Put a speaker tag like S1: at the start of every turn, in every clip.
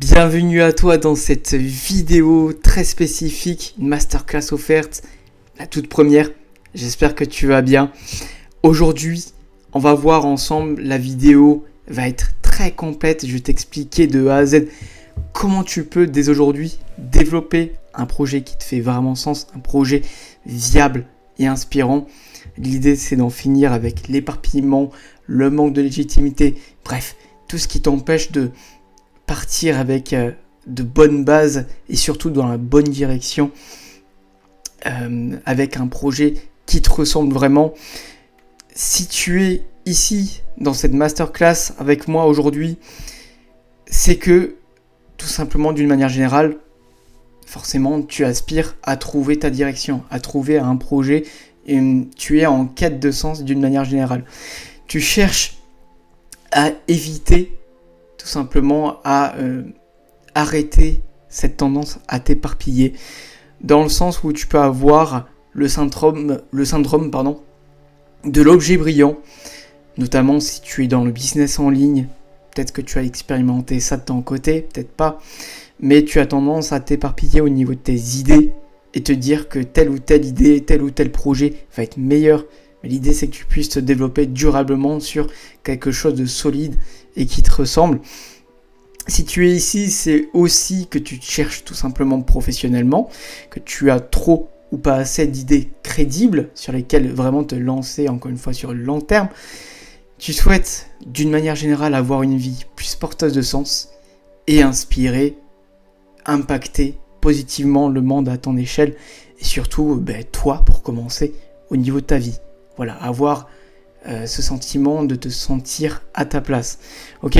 S1: Bienvenue à toi dans cette vidéo très spécifique, une masterclass offerte, la toute première. J'espère que tu vas bien. Aujourd'hui, on va voir ensemble, la vidéo va être très complète. Je vais t'expliquer de A à Z comment tu peux dès aujourd'hui développer un projet qui te fait vraiment sens, un projet viable et inspirant. L'idée, c'est d'en finir avec l'éparpillement, le manque de légitimité, bref, tout ce qui t'empêche de partir avec de bonnes bases et surtout dans la bonne direction, avec un projet qui te ressemble vraiment. Si tu es ici dans cette masterclass avec moi aujourd'hui, c'est que tout simplement d'une manière générale, forcément tu aspires à trouver ta direction, à trouver un projet et tu es en quête de sens d'une manière générale. Tu cherches à éviter tout simplement à arrêter cette tendance à t'éparpiller, dans le sens où tu peux avoir le syndrome de l'objet brillant, notamment si tu es dans le business en ligne. Peut-être que tu as expérimenté ça de ton côté, peut-être pas, mais tu as tendance à t'éparpiller au niveau de tes idées et te dire que telle ou telle idée, tel ou tel projet va être meilleur. Mais l'idée, c'est que tu puisses te développer durablement sur quelque chose de solide et qui te ressemble. Si tu es ici, c'est aussi que tu te cherches tout simplement professionnellement, que tu as trop ou pas assez d'idées crédibles sur lesquelles vraiment te lancer, encore une fois, sur le long terme. Tu souhaites, d'une manière générale, avoir une vie plus porteuse de sens et inspirer, impacter positivement le monde à ton échelle et surtout, toi, pour commencer, au niveau de ta vie. Voilà, avoir ce sentiment de te sentir à ta place. Ok ?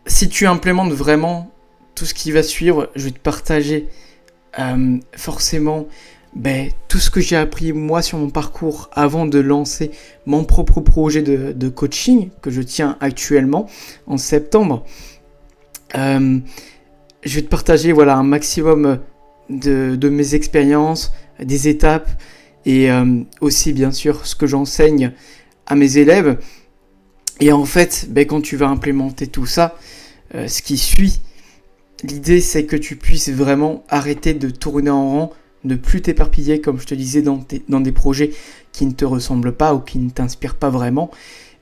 S1: Si tu implémentes vraiment tout ce qui va suivre, je vais te partager forcément tout ce que j'ai appris moi sur mon parcours avant de lancer mon propre projet de coaching que je tiens actuellement en septembre. Je vais te partager un maximum de mes expériences, des étapes et aussi bien sûr ce que j'enseigne à mes élèves. Et en fait, quand tu vas implémenter tout ça, ce qui suit, l'idée c'est que tu puisses vraiment arrêter de tourner en rond, ne plus t'éparpiller comme je te disais dans des projets qui ne te ressemblent pas ou qui ne t'inspirent pas vraiment.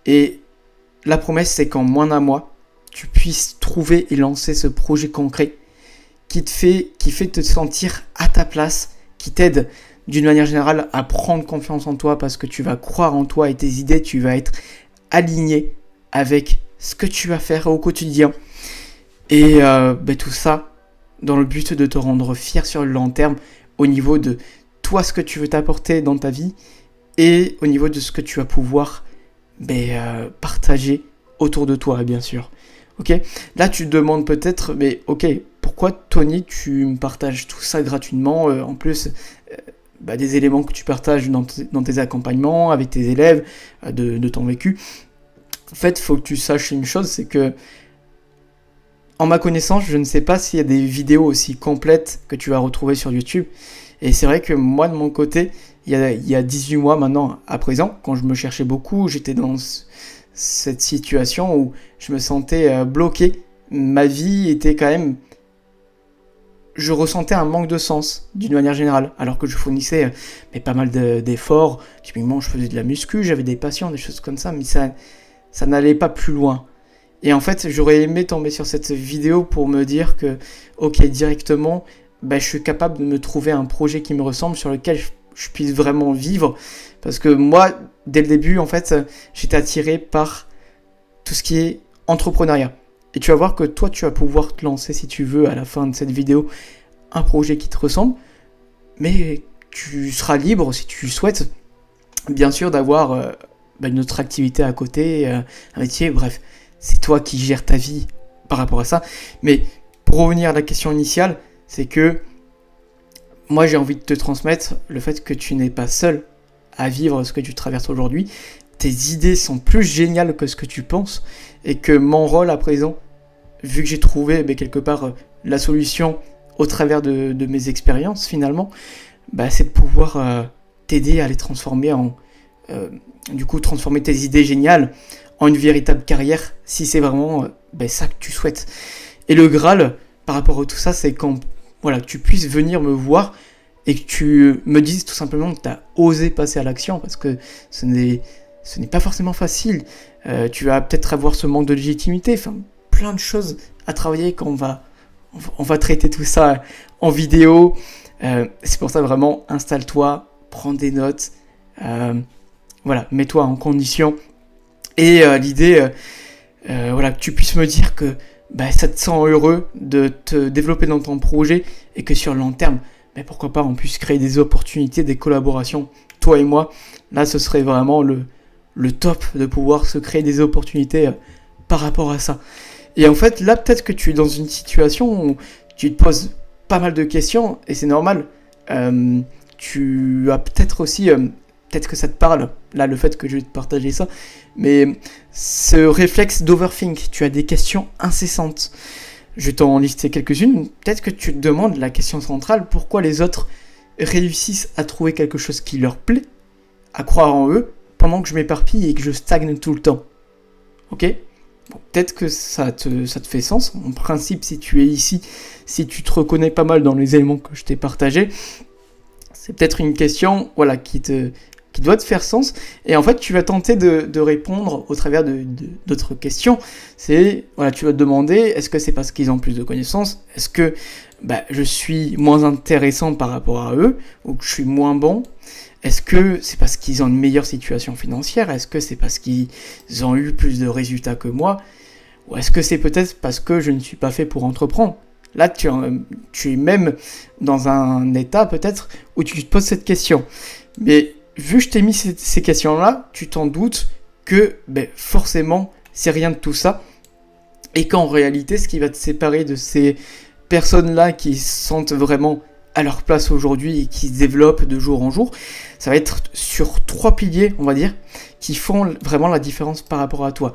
S1: Et la promesse c'est qu'en moins d'un mois, tu puisses trouver et lancer ce projet concret qui fait te sentir à ta place, qui t'aide d'une manière générale à prendre confiance en toi parce que tu vas croire en toi et tes idées, tu vas être aligné avec ce que tu vas faire au quotidien. Et tout ça dans le but de te rendre fier sur le long terme au niveau de toi, ce que tu veux t'apporter dans ta vie et au niveau de ce que tu vas pouvoir partager autour de toi, bien sûr. Ok ? Là, tu te demandes peut-être, pourquoi Tony, tu me partages tout ça gratuitement en plus des éléments que tu partages dans tes accompagnements, avec tes élèves, de ton vécu. En fait, il faut que tu saches une chose, c'est que, en ma connaissance, je ne sais pas s'il y a des vidéos aussi complètes que tu vas retrouver sur YouTube. Et c'est vrai que moi, de mon côté, il y a 18 mois maintenant, à présent, quand je me cherchais beaucoup, j'étais dans cette situation où je me sentais bloqué. Ma vie était quand même... Je ressentais un manque de sens, d'une manière générale, alors que je fournissais pas mal d'efforts. Typiquement, je faisais de la muscu, j'avais des patients, des choses comme ça, mais ça n'allait pas plus loin. Et en fait, j'aurais aimé tomber sur cette vidéo pour me dire que, directement, je suis capable de me trouver un projet qui me ressemble, sur lequel je puisse vraiment vivre. Parce que moi, dès le début, en fait, j'étais attiré par tout ce qui est entrepreneuriat. Et tu vas voir que toi, tu vas pouvoir te lancer, si tu veux, à la fin de cette vidéo, un projet qui te ressemble. Mais tu seras libre, si tu le souhaites, bien sûr, d'avoir une autre activité à côté, un métier, bref. C'est toi qui gères ta vie par rapport à ça. Mais pour revenir à la question initiale, c'est que moi, j'ai envie de te transmettre le fait que tu n'es pas seul à vivre ce que tu traverses aujourd'hui. Tes idées sont plus géniales que ce que tu penses. Et que mon rôle à présent, vu que j'ai trouvé quelque part la solution au travers de mes expériences finalement, c'est de pouvoir t'aider à les transformer transformer tes idées géniales en une véritable carrière, si c'est vraiment ça que tu souhaites. Et le Graal, par rapport à tout ça, c'est quand voilà, tu puisses venir me voir et que tu me dises tout simplement que tu as osé passer à l'action, parce que ce n'est pas forcément facile. Tu vas peut-être avoir ce manque de légitimité, enfin plein de choses à travailler quand on va traiter tout ça en vidéo. C'est pour ça vraiment, installe-toi, prends des notes, voilà, mets-toi en condition. Et l'idée, voilà, que tu puisses me dire que ça te sent heureux de te développer dans ton projet et que sur le long terme, pourquoi pas on puisse créer des opportunités, des collaborations, toi et moi. Là, ce serait vraiment le top de pouvoir se créer des opportunités par rapport à ça. Et en fait, là, peut-être que tu es dans une situation où tu te poses pas mal de questions, et c'est normal. Tu as peut-être aussi, peut-être que ça te parle, là, le fait que je vais te partager ça, mais ce réflexe d'overthink, tu as des questions incessantes. Je vais t'en lister quelques-unes. Peut-être que tu te demandes la question centrale, pourquoi les autres réussissent à trouver quelque chose qui leur plaît, à croire en eux, pendant que je m'éparpille et que je stagne tout le temps. Ok ? Bon, peut-être que ça te fait sens. En principe, si tu es ici, si tu te reconnais pas mal dans les éléments que je t'ai partagés, c'est peut-être une question voilà, qui doit te faire sens. Et en fait, tu vas tenter de répondre au travers d'autres questions. C'est, voilà, tu vas te demander, est-ce que c'est parce qu'ils ont plus de connaissances ? Est-ce que je suis moins intéressant par rapport à eux ? Ou que je suis moins bon ? Est-ce que c'est parce qu'ils ont une meilleure situation financière ? Est-ce que c'est parce qu'ils ont eu plus de résultats que moi ? Ou est-ce que c'est peut-être parce que je ne suis pas fait pour entreprendre ? Là, tu es même dans un état peut-être où tu te poses cette question. Mais vu que je t'ai mis ces questions-là, tu t'en doutes que forcément, c'est rien de tout ça. Et qu'en réalité, ce qui va te séparer de ces personnes-là qui se sentent vraiment à leur place aujourd'hui et qui se développent de jour en jour, ça va être sur 3 piliers, on va dire, qui font vraiment la différence par rapport à toi.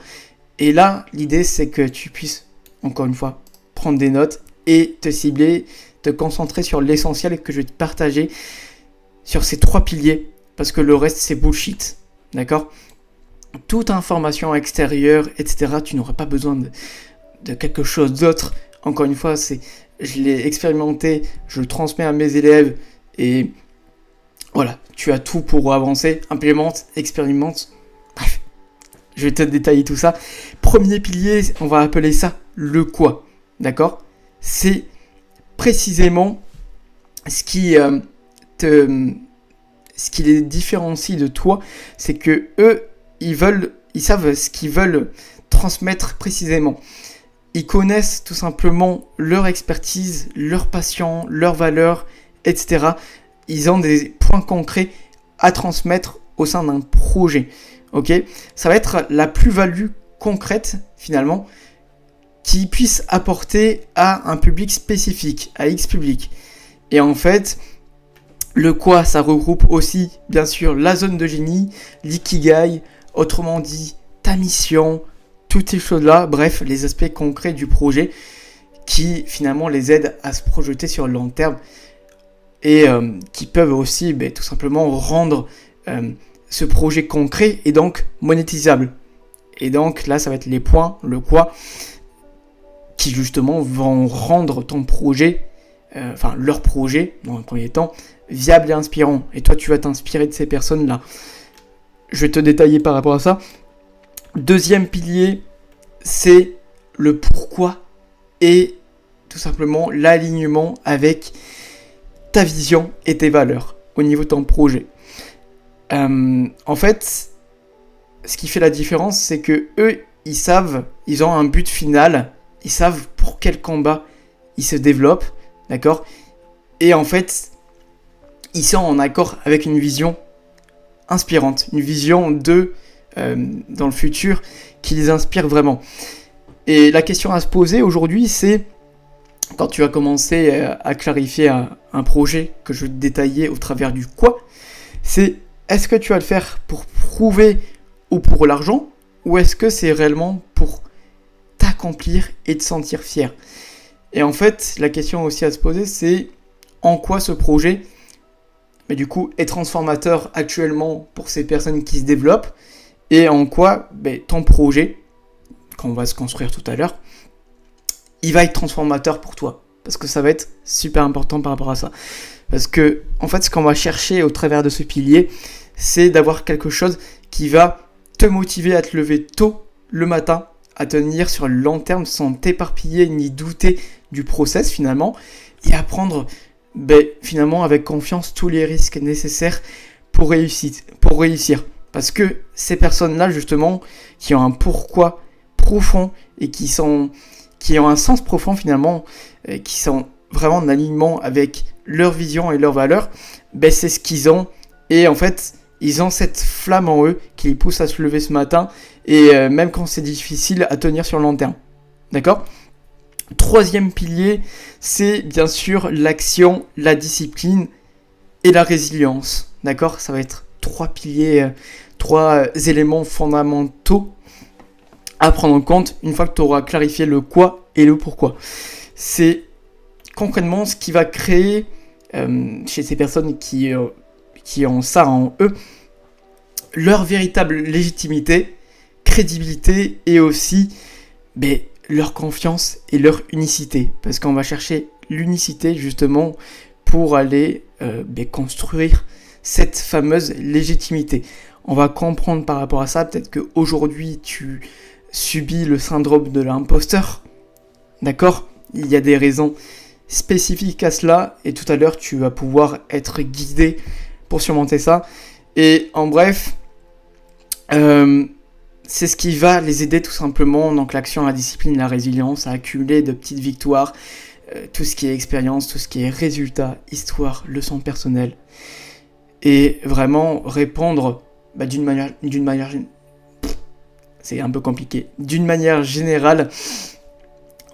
S1: Et là, l'idée, c'est que tu puisses, encore une fois, prendre des notes et te cibler, te concentrer sur l'essentiel que je vais te partager sur ces 3 piliers, parce que le reste, c'est bullshit, d'accord ? Toute information extérieure, etc., tu n'auras pas besoin de quelque chose d'autre. Encore une fois, je l'ai expérimenté, je le transmets à mes élèves et voilà, tu as tout pour avancer, implémente, expérimente. Bref, je vais te détailler tout ça. Premier pilier, on va appeler ça le quoi, d'accord ? C'est précisément ce qui les différencie de toi, c'est que eux, ils savent ce qu'ils veulent transmettre précisément. Ils connaissent tout simplement leur expertise, leur passion, leurs valeurs, etc. Ils ont des points concrets à transmettre au sein d'un projet. Ok ? Ça va être la plus-value concrète, finalement, qui puisse apporter à un public spécifique, à X public. Et en fait, le quoi, ça regroupe aussi, bien sûr, la zone de génie, l'ikigai, autrement dit, ta mission, toutes ces choses-là, bref, les aspects concrets du projet qui finalement les aident à se projeter sur le long terme et qui peuvent aussi tout simplement rendre ce projet concret et donc monétisable. Et donc là, ça va être les points, le quoi, qui justement vont rendre ton projet, leur projet, dans un premier temps, viable et inspirant. Et toi, tu vas t'inspirer de ces personnes-là. Je vais te détailler par rapport à ça. Deuxième pilier, c'est le pourquoi et tout simplement l'alignement avec ta vision et tes valeurs au niveau de ton projet. En fait, ce qui fait la différence, c'est que eux, ils ont un but final, ils savent pour quel combat ils se développent, d'accord ? Et en fait, ils sont en accord avec une vision inspirante, une vision dans le futur qui les inspire vraiment. Et la question à se poser aujourd'hui, c'est quand tu vas commencer à clarifier un projet que je vais te détailler au travers du quoi, c'est est-ce que tu vas le faire pour prouver ou pour l'argent, ou est-ce que c'est réellement pour t'accomplir et te sentir fier ? Et en fait, la question aussi à se poser, c'est en quoi ce projet du coup est transformateur actuellement pour ces personnes qui se développent, et en quoi ton projet, qu'on va se construire tout à l'heure, il va être transformateur pour toi. Parce que ça va être super important par rapport à ça. Parce que, en fait, ce qu'on va chercher au travers de ce pilier, c'est d'avoir quelque chose qui va te motiver à te lever tôt le matin, à tenir sur le long terme sans t'éparpiller ni douter du process finalement, et à prendre finalement avec confiance tous les risques nécessaires pour réussir. Parce que ces personnes-là, justement, qui ont un pourquoi profond et qui ont un sens profond finalement, qui sont vraiment en alignement avec leur vision et leurs valeurs, c'est ce qu'ils ont. Et en fait, ils ont cette flamme en eux qui les pousse à se lever ce matin, et même quand c'est difficile, à tenir sur le long terme. D'accord ? Troisième pilier, c'est bien sûr l'action, la discipline et la résilience. D'accord ? Ça va être trois piliers, trois éléments fondamentaux à prendre en compte une fois que tu auras clarifié le quoi et le pourquoi. C'est concrètement ce qui va créer chez ces personnes qui ont ça en eux, leur véritable légitimité, crédibilité et aussi leur confiance et leur unicité. Parce qu'on va chercher l'unicité justement pour aller construire cette fameuse légitimité. On va comprendre par rapport à ça, peut-être qu'aujourd'hui tu subis le syndrome de l'imposteur. D'accord ? Il y a des raisons spécifiques à cela et tout à l'heure tu vas pouvoir être guidé pour surmonter ça. Et en bref, c'est ce qui va les aider tout simplement, donc l'action, la discipline, la résilience, à accumuler de petites victoires, tout ce qui est expérience, tout ce qui est résultat, histoire, leçon personnelle, et vraiment répondre d'une manière c'est un peu compliqué, d'une manière générale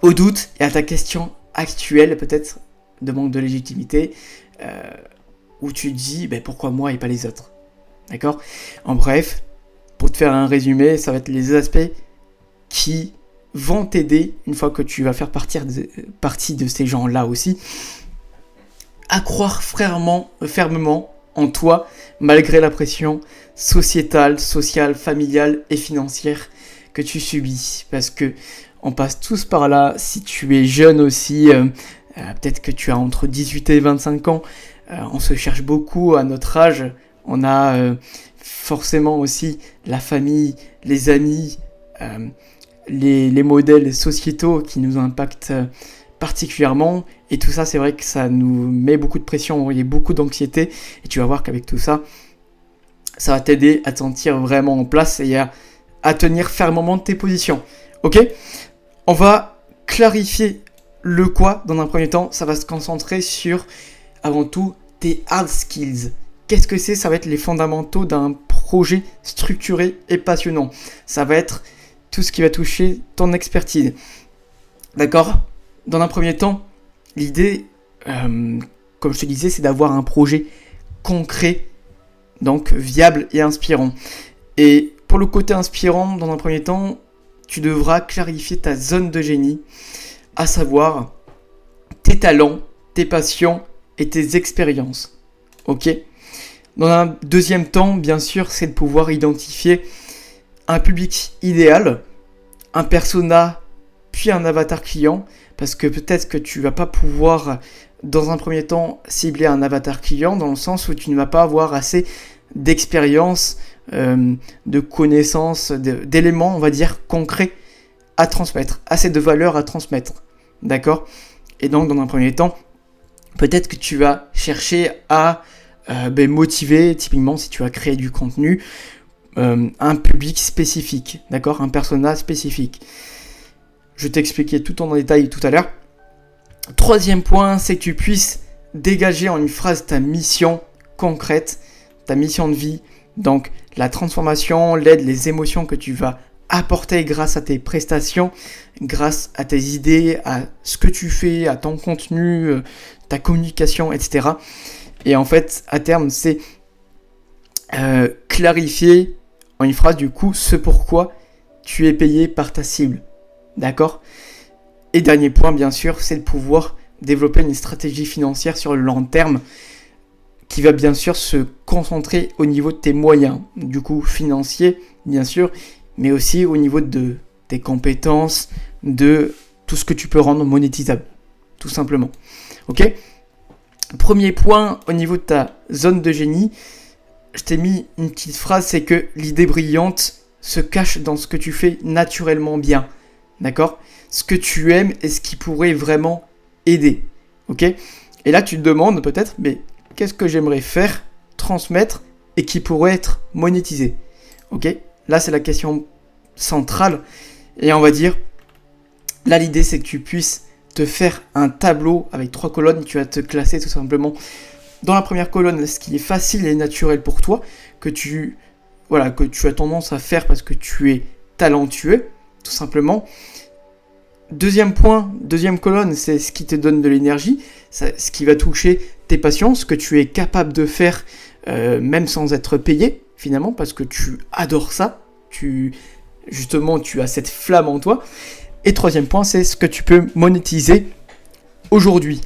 S1: aux doutes et à ta question actuelle peut-être de manque de légitimité, où tu te dis pourquoi moi et pas les autres. D'accord ? En bref, pour te faire un résumé, ça va être les aspects qui vont t'aider, une fois que tu vas faire partie de ces gens-là aussi, à croire fermement en toi, malgré la pression sociétale, familiale et financière que tu subis. Parce que on passe tous par là. Si tu es jeune aussi, peut-être que tu as entre 18 et 25 ans, on se cherche beaucoup à notre âge. On a forcément aussi la famille, les amis, les modèles sociétaux qui nous impactent particulièrement. Et tout ça, c'est vrai que ça nous met beaucoup de pression, il y a beaucoup d'anxiété. Et tu vas voir qu'avec tout ça, ça va t'aider à te sentir vraiment en place et à tenir fermement tes positions. Ok ? On va clarifier le quoi dans un premier temps. Ça va se concentrer sur, avant tout, tes hard skills. Qu'est-ce que c'est ? Ça va être les fondamentaux d'un projet structuré et passionnant. Ça va être tout ce qui va toucher ton expertise. D'accord ? Dans un premier temps, l'idée, comme je te disais, c'est d'avoir un projet concret, donc viable et inspirant. Et pour le côté inspirant, dans un premier temps, tu devras clarifier ta zone de génie, à savoir tes talents, tes passions et tes expériences. Ok ? Dans un deuxième temps, bien sûr, c'est de pouvoir identifier un public idéal, un persona, puis un avatar client, parce que peut-être que tu vas pas pouvoir, dans un premier temps, cibler un avatar client, dans le sens où tu ne vas pas avoir assez d'expérience, de connaissances, d'éléments, on va dire, concrets à transmettre, assez de valeur à transmettre. D'accord ? Et donc, dans un premier temps, peut-être que tu vas chercher à motiver, typiquement si tu vas créer du contenu, un public spécifique, d'accord ? Un persona spécifique. Je t'expliquais tout en détail tout à l'heure. Troisième point, c'est que tu puisses dégager en une phrase ta mission concrète, ta mission de vie, donc la transformation, l'aide, les émotions que tu vas apporter grâce à tes prestations, grâce à tes idées, à ce que tu fais, à ton contenu, ta communication, etc. Et en fait, à terme, c'est clarifier en une phrase du coup ce pourquoi tu es payé par ta cible. D'accord ? Et dernier point, bien sûr, c'est de pouvoir développer une stratégie financière sur le long terme qui va bien sûr se concentrer au niveau de tes moyens, du coup financiers, bien sûr, mais aussi au niveau de tes compétences, de tout ce que tu peux rendre monétisable, tout simplement. Ok ? Premier point, au niveau de ta zone de génie, je t'ai mis une petite phrase, c'est que l'idée brillante se cache dans ce que tu fais naturellement bien. D'accord ? Ce que tu aimes et ce qui pourrait vraiment aider. Ok ? Et là, tu te demandes peut-être, mais qu'est-ce que j'aimerais faire, transmettre et qui pourrait être monétisé ? Ok ? Là, c'est la question centrale. Et on va dire, là, l'idée, c'est que tu puisses te faire un tableau avec 3 colonnes. Tu vas te classer tout simplement dans la première colonne, ce qui est facile et naturel pour toi, que tu as tendance à faire parce que tu es talentueux, tout simplement. Deuxième colonne, c'est ce qui te donne de l'énergie, ce qui va toucher tes passions, ce que tu es capable de faire même sans être payé, finalement, parce que tu adores ça, tu as cette flamme en toi. Et troisième point, c'est ce que tu peux monétiser aujourd'hui,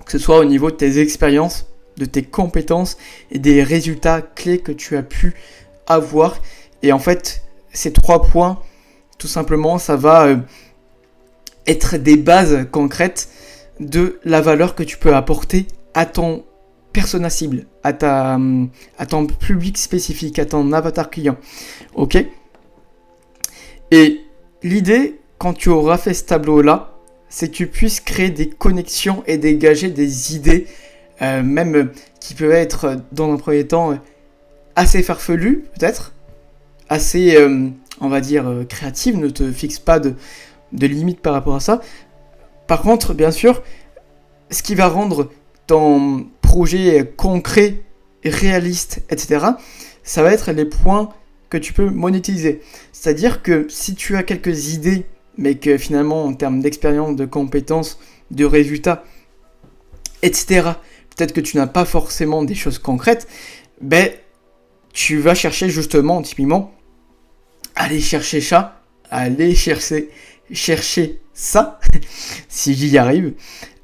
S1: que ce soit au niveau de tes expériences, de tes compétences et des résultats clés que tu as pu avoir. Et en fait, ces 3 points, tout simplement, ça va être des bases concrètes de la valeur que tu peux apporter à ton persona cible, à ton public spécifique, à ton avatar client. Ok ? Et l'idée, quand tu auras fait ce tableau-là, c'est que tu puisses créer des connexions et dégager des idées, même qui peuvent être, dans un premier temps, assez farfelues, peut-être, assez, on va dire, créatives. Ne te fixe pas de limites par rapport à ça. Par contre, bien sûr, ce qui va rendre ton projet concret, réaliste, etc., ça va être les points que tu peux monétiser. C'est-à-dire que si tu as quelques idées, mais que finalement, en termes d'expérience, de compétences, de résultats, etc., peut-être que tu n'as pas forcément des choses concrètes, ben, tu vas chercher justement, typiquement, aller chercher ça, si j'y arrive,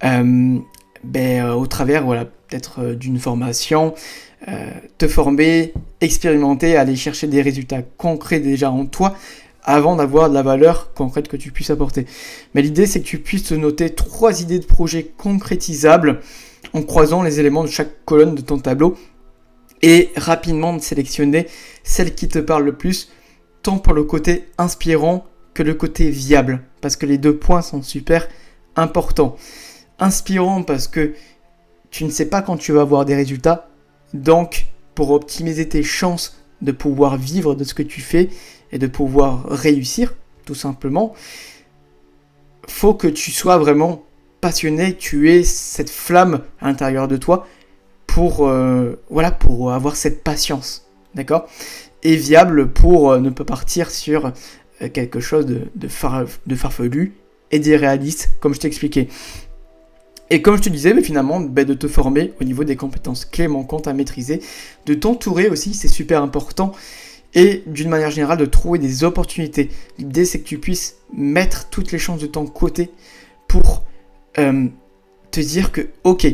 S1: au travers, peut-être d'une formation, te former, expérimenter, aller chercher des résultats concrets déjà en toi, avant d'avoir de la valeur concrète que tu puisses apporter. Mais l'idée, c'est que tu puisses te noter 3 idées de projets concrétisables en croisant les éléments de chaque colonne de ton tableau et rapidement de sélectionner celle qui te parle le plus, tant pour le côté inspirant que le côté viable, parce que les 2 points sont super importants. Inspirant parce que tu ne sais pas quand tu vas avoir des résultats, donc pour optimiser tes chances de pouvoir vivre de ce que tu fais et de pouvoir réussir, tout simplement, faut que tu sois vraiment passionné, que tu aies cette flamme à l'intérieur de toi pour avoir cette patience, d'accord ? Et viable pour ne pas partir sur quelque chose de farfelu et d'irréaliste, comme je t'ai expliqué. Et comme je te disais, finalement, de te former au niveau des compétences clés manquantes à maîtriser, de t'entourer aussi, c'est super important, et d'une manière générale, de trouver des opportunités. L'idée, c'est que tu puisses mettre toutes les chances de ton côté pour te dire que, ok,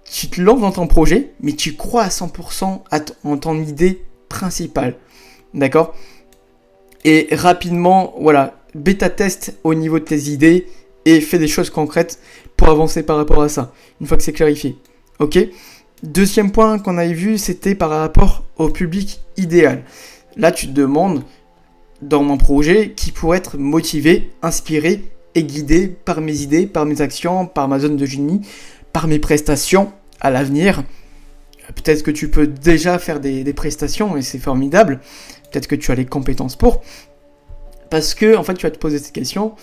S1: tu te lances dans ton projet, mais tu crois à 100% en ton idée principale. D'accord ? Et rapidement, bêta-test au niveau de tes idées et fais des choses concrètes pour avancer par rapport à ça, une fois que c'est clarifié. Ok ? Deuxième point qu'on avait vu, c'était par rapport au public idéal. Là, tu te demandes, dans mon projet, qui pourrait être motivé, inspiré et guidé par mes idées, par mes actions, par ma zone de génie, par mes prestations à l'avenir. Peut-être que tu peux déjà faire des prestations et c'est formidable. Peut-être que tu as les compétences pour. Parce que, en fait, tu vas te poser cette question.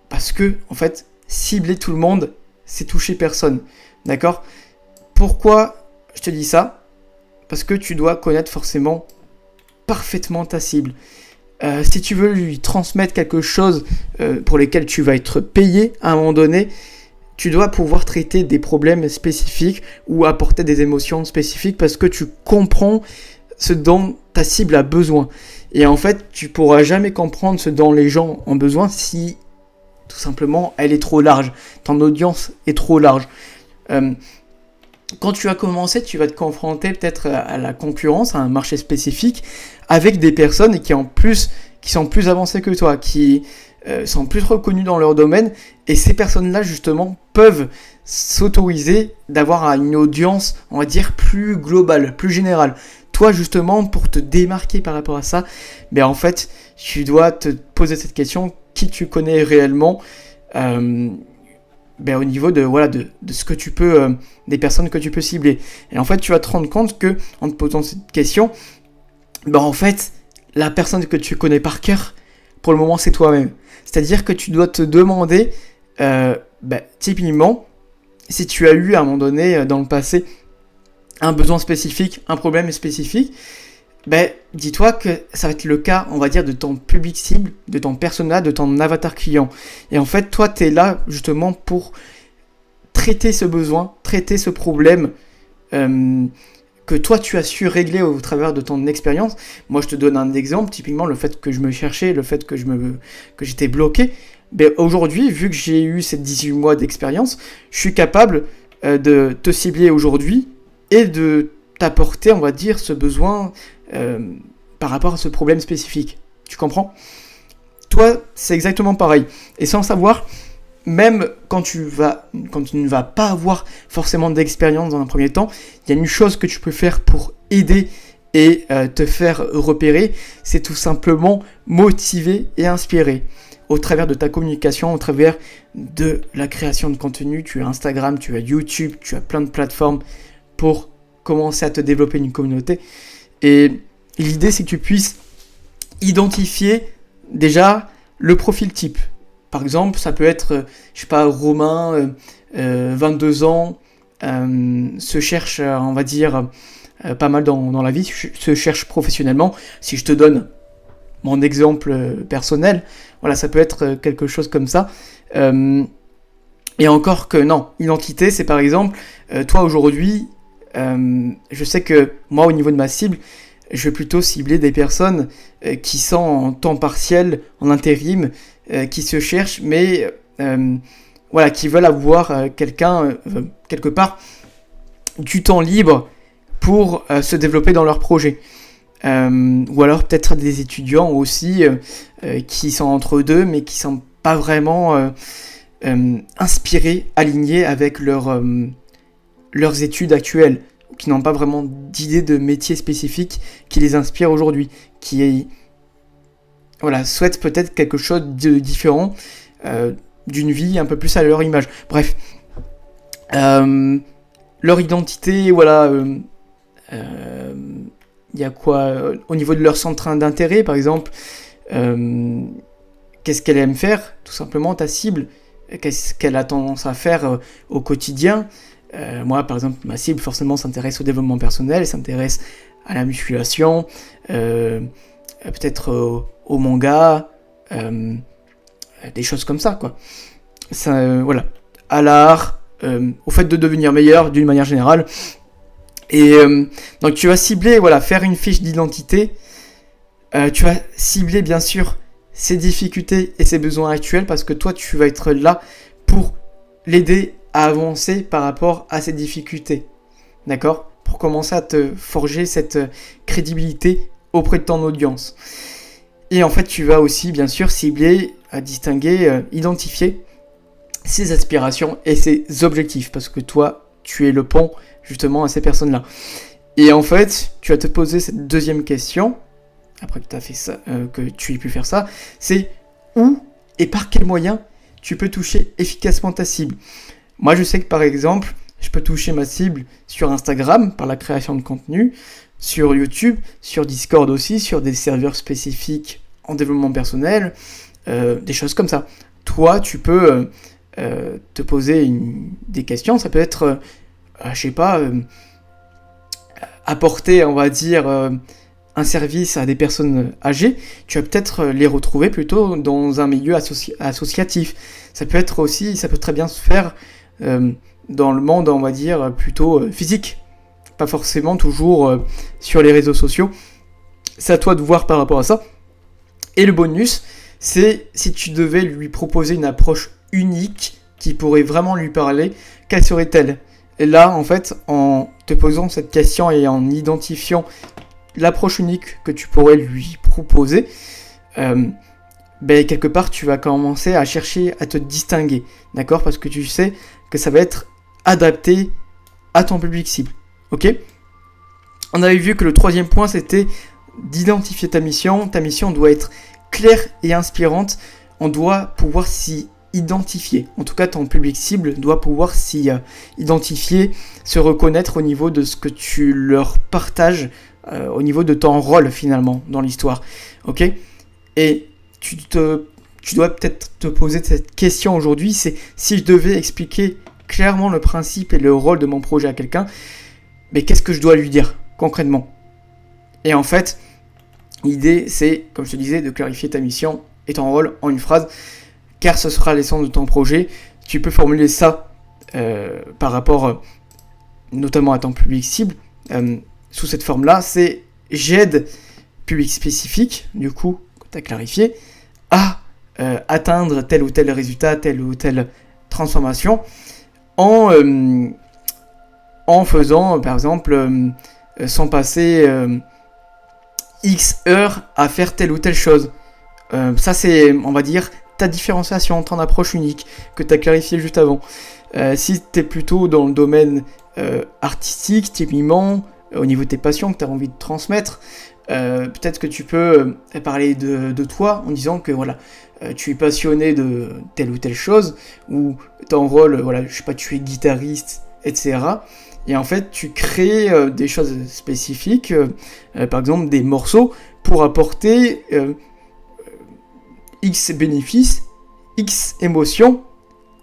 S1: Parce que, en fait, cibler tout le monde, c'est toucher personne. D'accord ? Pourquoi je te dis ça ? Parce que tu dois connaître forcément parfaitement ta cible. Si tu veux lui transmettre quelque chose pour lesquels tu vas être payé à un moment donné, tu dois pouvoir traiter des problèmes spécifiques ou apporter des émotions spécifiques parce que tu comprends ce dont ta cible a besoin. Et en fait, tu pourras jamais comprendre ce dont les gens ont besoin si, tout simplement, elle est trop large. Ton audience est trop large. Quand tu vas commencer, tu vas te confronter peut-être à la concurrence, à un marché spécifique, avec des personnes qui sont plus avancées que toi, qui sont plus reconnues dans leur domaine, et ces personnes-là justement peuvent s'autoriser d'avoir une audience, on va dire, plus globale, plus générale. Toi justement, pour te démarquer par rapport à ça, en fait, tu dois te poser cette question, qui tu connais réellement, au niveau de ce que tu peux, des personnes que tu peux cibler. Et en fait, tu vas te rendre compte que en te posant cette question, en fait, la personne que tu connais par cœur, pour le moment, c'est toi-même. C'est-à-dire que tu dois te demander, typiquement, si tu as eu à un moment donné dans le passé un besoin spécifique, un problème spécifique, dis-toi que ça va être le cas, on va dire, de ton public cible, de ton persona, de ton avatar client. Et en fait, toi, tu es là justement pour traiter ce besoin, traiter ce problème que toi, tu as su régler au travers de ton expérience. Moi, je te donne un exemple, typiquement le fait que je me cherchais, le fait que j'étais bloqué. Aujourd'hui, vu que j'ai eu ces 18 mois d'expérience, je suis capable de te cibler aujourd'hui et de t'apporter, on va dire, ce besoin par rapport à ce problème spécifique. Tu comprends ? Toi, c'est exactement pareil. Et sans savoir, même quand tu ne vas pas avoir forcément d'expérience dans un premier temps, il y a une chose que tu peux faire pour aider et te faire repérer, c'est tout simplement motiver et inspirer. Au travers de ta communication, au travers de la création de contenu, tu as Instagram, tu as YouTube, tu as plein de plateformes pour commencer à te développer une communauté. Et l'idée, c'est que tu puisses identifier déjà le profil type. Par exemple, ça peut être, Romain, 22 ans, se cherche, on va dire, pas mal dans la vie, se cherche professionnellement. Si je te donne mon exemple personnel, voilà, ça peut être quelque chose comme ça. Et encore que non, identité, c'est par exemple, toi aujourd'hui, je sais que moi, au niveau de ma cible, je vais plutôt cibler des personnes qui sont en temps partiel, en intérim, qui se cherchent, mais qui veulent avoir quelqu'un, quelque part, du temps libre pour se développer dans leur projet. Ou alors peut-être des étudiants aussi qui sont entre deux, mais qui ne sont pas vraiment inspirés, alignés avec leurs études actuelles, qui n'ont pas vraiment d'idée de métier spécifique qui les inspire aujourd'hui, qui souhaitent peut-être quelque chose de différent, d'une vie un peu plus à leur image. Bref, leur identité, il y a quoi au niveau de leur centre d'intérêt, par exemple, qu'est-ce qu'elle aime faire, tout simplement, ta cible, qu'est-ce qu'elle a tendance à faire au quotidien. Moi, par exemple, ma cible, forcément, s'intéresse au développement personnel, s'intéresse à la musculation, peut-être au manga, des choses comme ça, quoi. Ça, à l'art, au fait de devenir meilleur, d'une manière générale. Et donc, tu vas cibler, faire une fiche d'identité. Tu vas cibler, bien sûr, ses difficultés et ses besoins actuels, parce que toi, tu vas être là pour l'aider à avancer par rapport à ses difficultés, d'accord ? Pour commencer à te forger cette crédibilité auprès de ton audience. Et en fait, tu vas aussi, bien sûr, cibler, distinguer, identifier ses aspirations et ses objectifs, parce que toi, tu es le pont, justement, à ces personnes-là. Et en fait, tu vas te poser cette deuxième question, après que tu as fait ça, que tu aies pu faire ça, c'est où et par quels moyens tu peux toucher efficacement ta cible. Moi, je sais que par exemple, je peux toucher ma cible sur Instagram par la création de contenu, sur YouTube, sur Discord aussi, sur des serveurs spécifiques en développement personnel, des choses comme ça. Toi, tu peux te poser des questions. Ça peut être, apporter, on va dire, un service à des personnes âgées. Tu vas peut-être les retrouver plutôt dans un milieu associatif. Ça peut très bien se faire dans le monde, on va dire, plutôt physique. Pas forcément toujours sur les réseaux sociaux. C'est à toi de voir par rapport à ça. Et le bonus, c'est si tu devais lui proposer une approche unique qui pourrait vraiment lui parler, quelle serait-elle ? Et là, en fait, en te posant cette question et en identifiant l'approche unique que tu pourrais lui proposer, quelque part tu vas commencer à chercher à te distinguer, d'accord? Parce que tu sais que ça va être adapté à ton public cible, ok? On avait vu que le troisième point, c'était d'identifier ta mission. Ta mission doit être claire et inspirante. On doit pouvoir s'y identifier. En tout cas, ton public cible doit pouvoir s'y identifier, se reconnaître au niveau de ce que tu leur partages, au niveau de ton rôle finalement dans l'histoire, ok? Et tu dois peut-être te poser cette question aujourd'hui, c'est si je devais expliquer clairement le principe et le rôle de mon projet à quelqu'un, mais qu'est-ce que je dois lui dire concrètement? Et en fait, l'idée c'est, comme je te disais, de clarifier ta mission et ton rôle en une phrase, car ce sera l'essence de ton projet. Tu peux formuler ça par rapport notamment à ton public cible, sous cette forme-là, c'est j'aide public spécifique, du coup, que tu as clarifié, à atteindre tel ou tel résultat, telle ou telle transformation, en faisant, par exemple, sans passer X heures à faire telle ou telle chose. Ça, c'est, on va dire, ta différenciation, ton approche unique, que tu as clarifié juste avant. Si tu es plutôt dans le domaine artistique, typiquement, au niveau de tes passions que tu as envie de transmettre, peut-être que tu peux parler de toi en disant que voilà, tu es passionné de telle ou telle chose, ou ton rôle, voilà, je sais pas, tu es guitariste, etc. Et en fait, tu crées des choses spécifiques, par exemple des morceaux, pour apporter X bénéfices, X émotions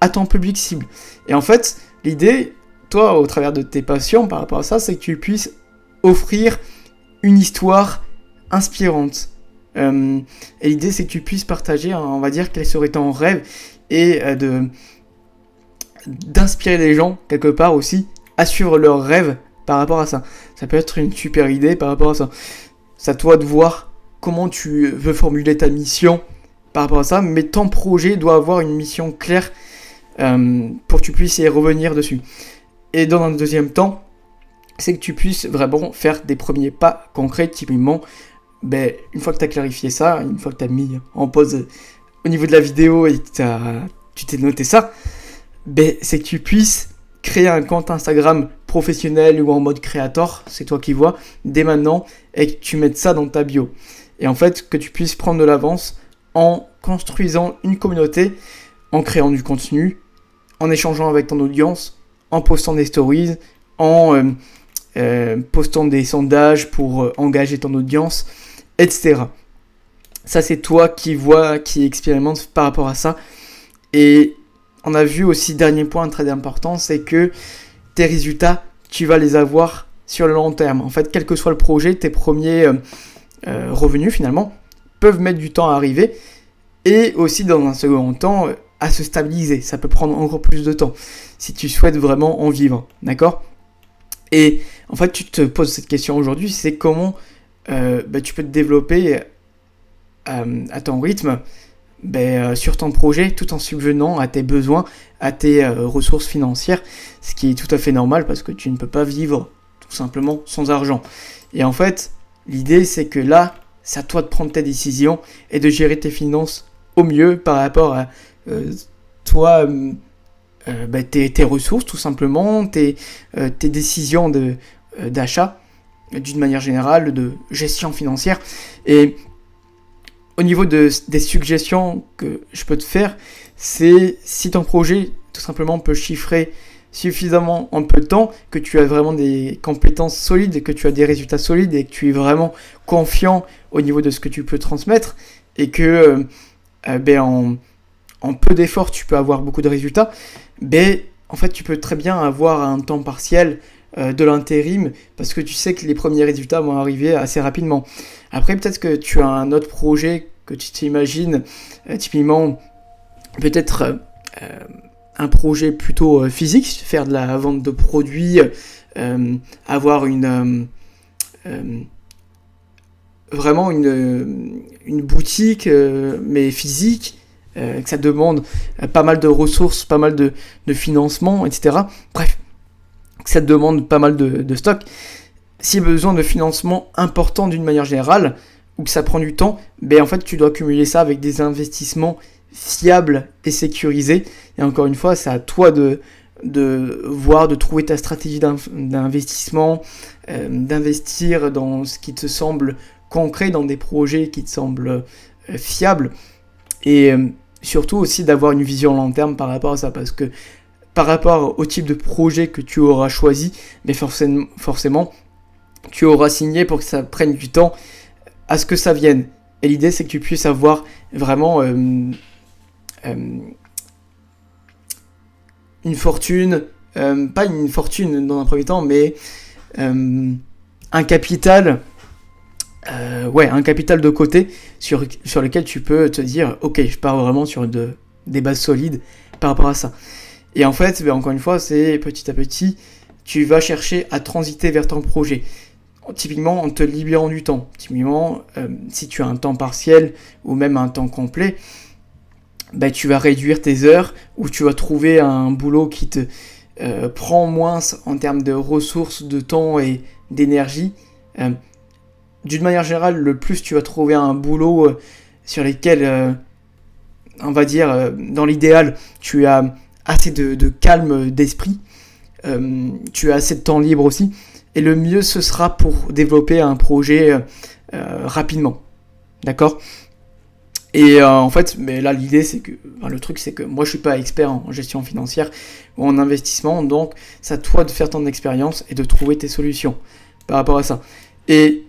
S1: à ton public cible. Et en fait, l'idée, toi, au travers de tes passions par rapport à ça, c'est que tu puisses offrir une histoire inspirante. Et l'idée, c'est que tu puisses partager, on va dire, quel serait ton rêve et d'inspirer les gens, quelque part aussi, à suivre leurs rêves par rapport à ça. Ça peut être une super idée par rapport à ça. C'est à toi de voir comment tu veux formuler ta mission par rapport à ça, mais ton projet doit avoir une mission claire pour que tu puisses y revenir dessus. Et dans un deuxième temps, c'est que tu puisses vraiment faire des premiers pas concrets, typiquement, une fois que tu as clarifié ça, une fois que tu as mis en pause au niveau de la vidéo et que tu t'es noté ça, c'est que tu puisses créer un compte Instagram professionnel ou en mode créateur, c'est toi qui vois, dès maintenant, et que tu mettes ça dans ta bio. Et en fait, que tu puisses prendre de l'avance en construisant une communauté, en créant du contenu, en échangeant avec ton audience, en postant des stories, en postant des sondages pour engager ton audience, etc. Ça, c'est toi qui vois, qui expérimente par rapport à ça. Et on a vu aussi, dernier point très important, c'est que tes résultats, tu vas les avoir sur le long terme. En fait, quel que soit le projet, tes premiers revenus, finalement, peuvent mettre du temps à arriver. Et aussi, dans un second temps, à se stabiliser. Ça peut prendre encore plus de temps, si tu souhaites vraiment en vivre. D'accord ? Et en fait, tu te poses cette question aujourd'hui, c'est comment tu peux te développer à ton rythme sur ton projet, tout en subvenant à tes besoins, à tes ressources financières, ce qui est tout à fait normal parce que tu ne peux pas vivre tout simplement sans argent. Et en fait, l'idée c'est que là, c'est à toi de prendre tes décisions et de gérer tes finances au mieux par rapport à toi, tes ressources tout simplement, tes décisions d'achat d'une manière générale, de gestion financière. Et au niveau des suggestions que je peux te faire, c'est si ton projet tout simplement peut chiffrer suffisamment en peu de temps, que tu as vraiment des compétences solides, que tu as des résultats solides et que tu es vraiment confiant au niveau de ce que tu peux transmettre et que en peu d'efforts tu peux avoir beaucoup de résultats, en fait tu peux très bien avoir un temps partiel de l'intérim parce que tu sais que les premiers résultats vont arriver assez rapidement. Après peut-être que tu as un autre projet que tu t'imagines, typiquement peut-être un projet plutôt physique, faire de la vente de produits, avoir vraiment une boutique mais physique, que ça demande pas mal de ressources, pas mal de financement, etc. Bref, que ça demande pas mal de stock. Si besoin de financement important d'une manière générale, ou que ça prend du temps, en fait tu dois cumuler ça avec des investissements fiables et sécurisés. Et encore une fois, c'est à toi de voir, de trouver ta stratégie d'investissement, d'investir dans ce qui te semble concret, dans des projets qui te semblent fiables, et surtout aussi d'avoir une vision long terme par rapport à ça, parce que par rapport au type de projet que tu auras choisi, mais forcément tu auras signé pour que ça prenne du temps à ce que ça vienne. Et l'idée, c'est que tu puisses avoir vraiment une fortune, pas une fortune dans un premier temps, mais un capital, un capital de côté sur lequel tu peux te dire, ok, je pars vraiment sur des bases solides par rapport à ça. Et en fait, encore une fois, c'est petit à petit, tu vas chercher à transiter vers ton projet. Typiquement, en te libérant du temps. Typiquement, si tu as un temps partiel ou même un temps complet, tu vas réduire tes heures, ou tu vas trouver un boulot qui te prend moins en termes de ressources, de temps et d'énergie. D'une manière générale, le plus tu vas trouver un boulot sur lesquels, on va dire, dans l'idéal, tu as assez de calme d'esprit, tu as assez de temps libre aussi, et le mieux ce sera pour développer un projet rapidement. D'accord ? Et en fait, mais là l'idée c'est que, le truc c'est que moi je suis pas expert en gestion financière ou en investissement, donc c'est à toi de faire ton expérience et de trouver tes solutions par rapport à ça. Et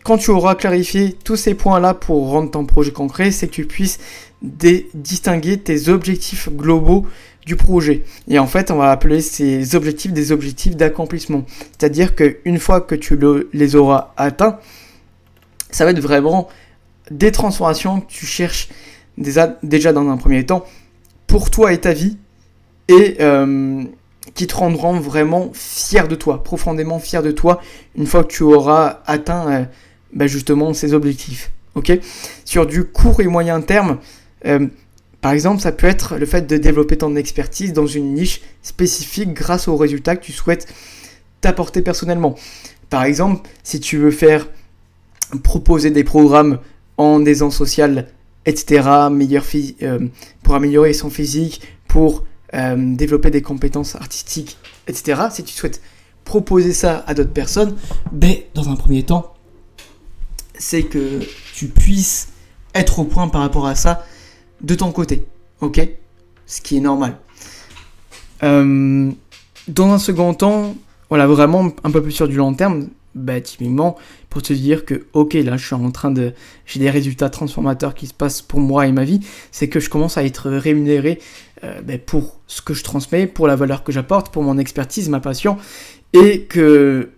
S1: quand tu auras clarifié tous ces points-là pour rendre ton projet concret, c'est que tu puisses distinguer tes objectifs globaux du projet. Et en fait, on va appeler ces objectifs des objectifs d'accomplissement. C'est-à-dire qu'une fois que tu les auras atteints, ça va être vraiment des transformations que tu cherches déjà dans un premier temps pour toi et ta vie, et qui te rendront vraiment fier de toi, profondément fier de toi, une fois que tu auras atteint justement ces objectifs. Okay ? Sur du court et moyen terme, par exemple, ça peut être le fait de développer ton expertise dans une niche spécifique grâce aux résultats que tu souhaites t'apporter personnellement. Par exemple, si tu veux proposer des programmes en aisance sociale, etc., pour améliorer son physique, pour développer des compétences artistiques, etc., si tu souhaites proposer ça à d'autres personnes, dans un premier temps, c'est que tu puisses être au point par rapport à ça de ton côté, ok ? Ce qui est normal. Dans un second temps, vraiment un peu plus sur du long terme, typiquement, pour te dire que, ok, là, j'ai des résultats transformateurs qui se passent pour moi et ma vie, c'est que je commence à être rémunéré pour ce que je transmets, pour la valeur que j'apporte, pour mon expertise, ma passion, et que,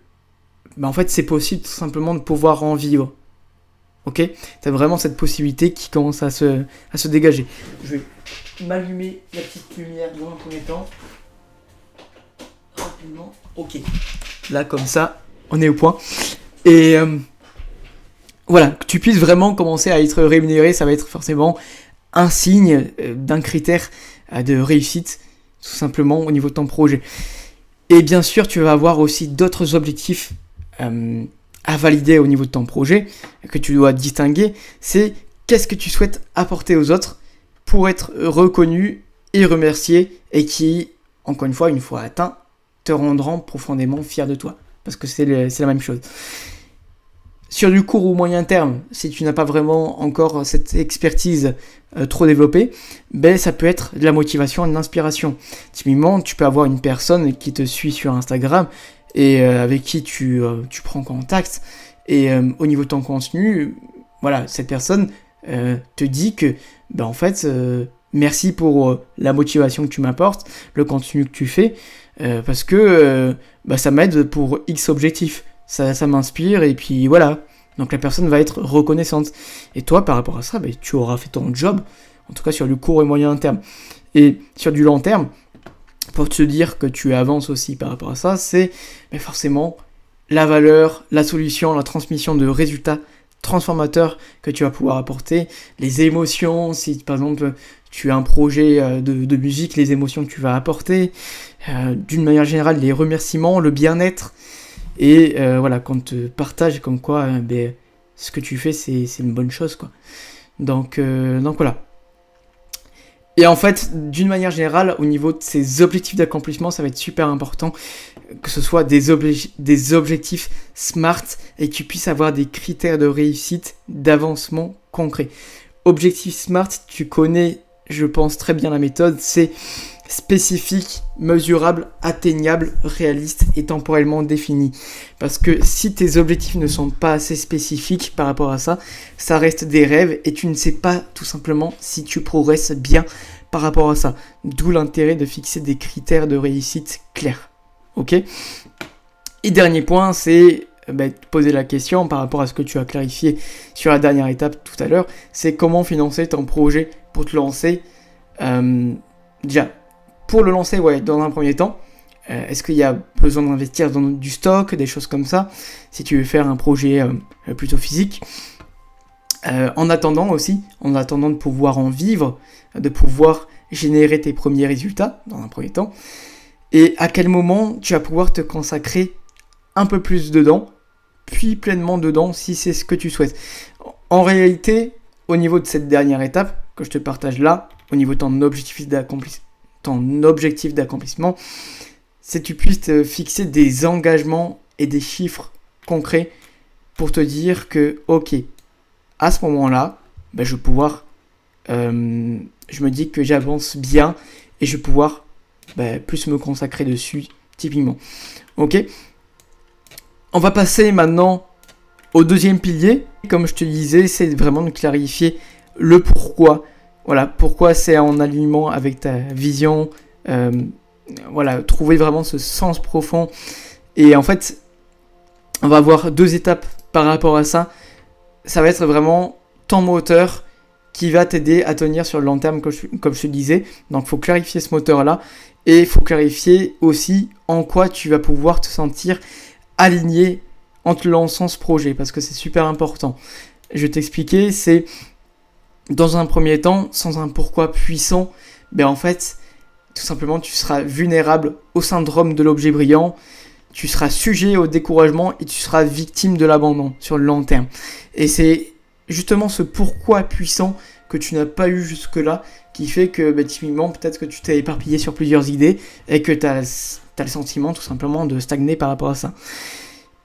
S1: en fait, c'est possible tout simplement de pouvoir en vivre. Ok ? Tu as vraiment cette possibilité qui commence à se dégager. Je vais m'allumer la petite lumière dans un premier temps. Rapidement. Ok. Là, comme ça, on est au point. Et que tu puisses vraiment commencer à être rémunéré, ça va être forcément un signe d'un critère de réussite, tout simplement au niveau de ton projet. Et bien sûr, tu vas avoir aussi d'autres objectifs à valider au niveau de ton projet, que tu dois distinguer. C'est qu'est-ce que tu souhaites apporter aux autres pour être reconnu et remercié, et qui, encore une fois atteint, te rendront profondément fier de toi. Parce que c'est la même chose. Sur du court ou moyen terme, si tu n'as pas vraiment encore cette expertise trop développée, ça peut être de la motivation et de l'inspiration. Typiquement, tu peux avoir une personne qui te suit sur Instagram et avec qui tu prends contact, et au niveau de ton contenu, cette personne te dit que merci pour la motivation que tu m'apportes, le contenu que tu fais, parce que ça m'aide pour X objectifs, ça m'inspire, et puis voilà. Donc la personne va être reconnaissante. Et toi, par rapport à ça, tu auras fait ton job, en tout cas sur le court et moyen terme. Et sur du long terme, pour te dire que tu avances aussi par rapport à ça, c'est forcément la valeur, la solution, la transmission de résultats transformateurs que tu vas pouvoir apporter, les émotions, si par exemple tu as un projet de musique, les émotions que tu vas apporter, d'une manière générale les remerciements, le bien-être, et qu'on te partage comme quoi ce que tu fais, c'est une bonne chose, quoi. Donc voilà. Et en fait, d'une manière générale, au niveau de ces objectifs d'accomplissement, ça va être super important que ce soit des objectifs SMART et que tu puisses avoir des critères de réussite, d'avancement concret. Objectif SMART, tu connais, je pense, très bien la méthode, c'est spécifique, mesurable, atteignable, réaliste et temporellement défini. Parce que si tes objectifs ne sont pas assez spécifiques par rapport à ça, ça reste des rêves et tu ne sais pas tout simplement si tu progresses bien par rapport à ça. D'où l'intérêt de fixer des critères de réussite clairs. Ok ? Et dernier point, c'est poser la question par rapport à ce que tu as clarifié sur la dernière étape tout à l'heure, c'est comment financer ton projet pour te lancer. Déjà, pour le lancer, dans un premier temps, est-ce qu'il y a besoin d'investir dans du stock, des choses comme ça, si tu veux faire un projet plutôt physique. En attendant de pouvoir en vivre, de pouvoir générer tes premiers résultats dans un premier temps, et à quel moment tu vas pouvoir te consacrer un peu plus dedans, puis pleinement dedans si c'est ce que tu souhaites. En réalité, au niveau de cette dernière étape que je te partage là, au niveau de ton objectif d'accomplissement, c'est que tu puisses te fixer des engagements et des chiffres concrets pour te dire que, ok, à ce moment-là, je vais pouvoir, je me dis que j'avance bien et je vais pouvoir plus me consacrer dessus, typiquement. Ok ? On va passer maintenant au deuxième pilier. Comme je te disais, c'est vraiment de clarifier le pourquoi. Voilà, pourquoi c'est en alignement avec ta vision. Trouver vraiment ce sens profond. Et en fait, on va avoir 2 étapes par rapport à ça. Ça va être vraiment ton moteur qui va t'aider à tenir sur le long terme, comme je te disais. Donc, il faut clarifier ce moteur-là. Et il faut clarifier aussi en quoi tu vas pouvoir te sentir aligné en te lançant ce projet. Parce que c'est super important. Je vais t'expliquer, c'est dans un premier temps, sans un pourquoi puissant, en fait, tout simplement, tu seras vulnérable au syndrome de l'objet brillant. Tu seras sujet au découragement et tu seras victime de l'abandon sur le long terme. Et c'est justement ce pourquoi puissant que tu n'as pas eu jusque-là qui fait que typiquement peut-être que tu t'es éparpillé sur plusieurs idées et que tu as le sentiment tout simplement de stagner par rapport à ça.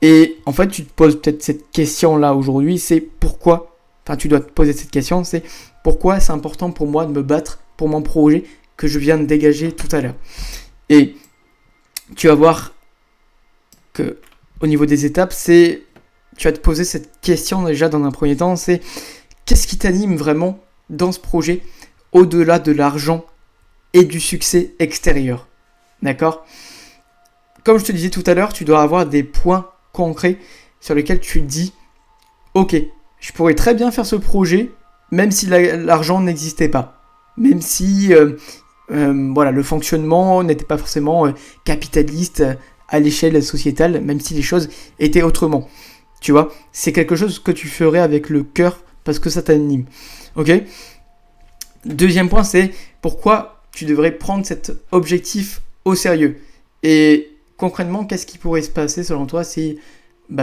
S1: Et en fait, tu te poses peut-être cette question-là aujourd'hui, c'est pourquoi, tu dois te poser cette question, c'est pourquoi c'est important pour moi de me battre pour mon projet que je viens de dégager tout à l'heure. Et tu vas voir que au niveau des étapes, tu vas te poser cette question déjà dans un premier temps, c'est qu'est-ce qui t'anime vraiment dans ce projet au-delà de l'argent et du succès extérieur. D'accord ? Comme je te disais tout à l'heure, tu dois avoir des points concrets sur lesquels tu te dis ok, je pourrais très bien faire ce projet même si l'argent n'existait pas. Même si le fonctionnement n'était pas forcément capitaliste à l'échelle sociétale, même si les choses étaient autrement. Tu vois, c'est quelque chose que tu ferais avec le cœur parce que ça t'anime. Ok ? Deuxième point, c'est pourquoi tu devrais prendre cet objectif au sérieux. Et concrètement, qu'est-ce qui pourrait se passer selon toi si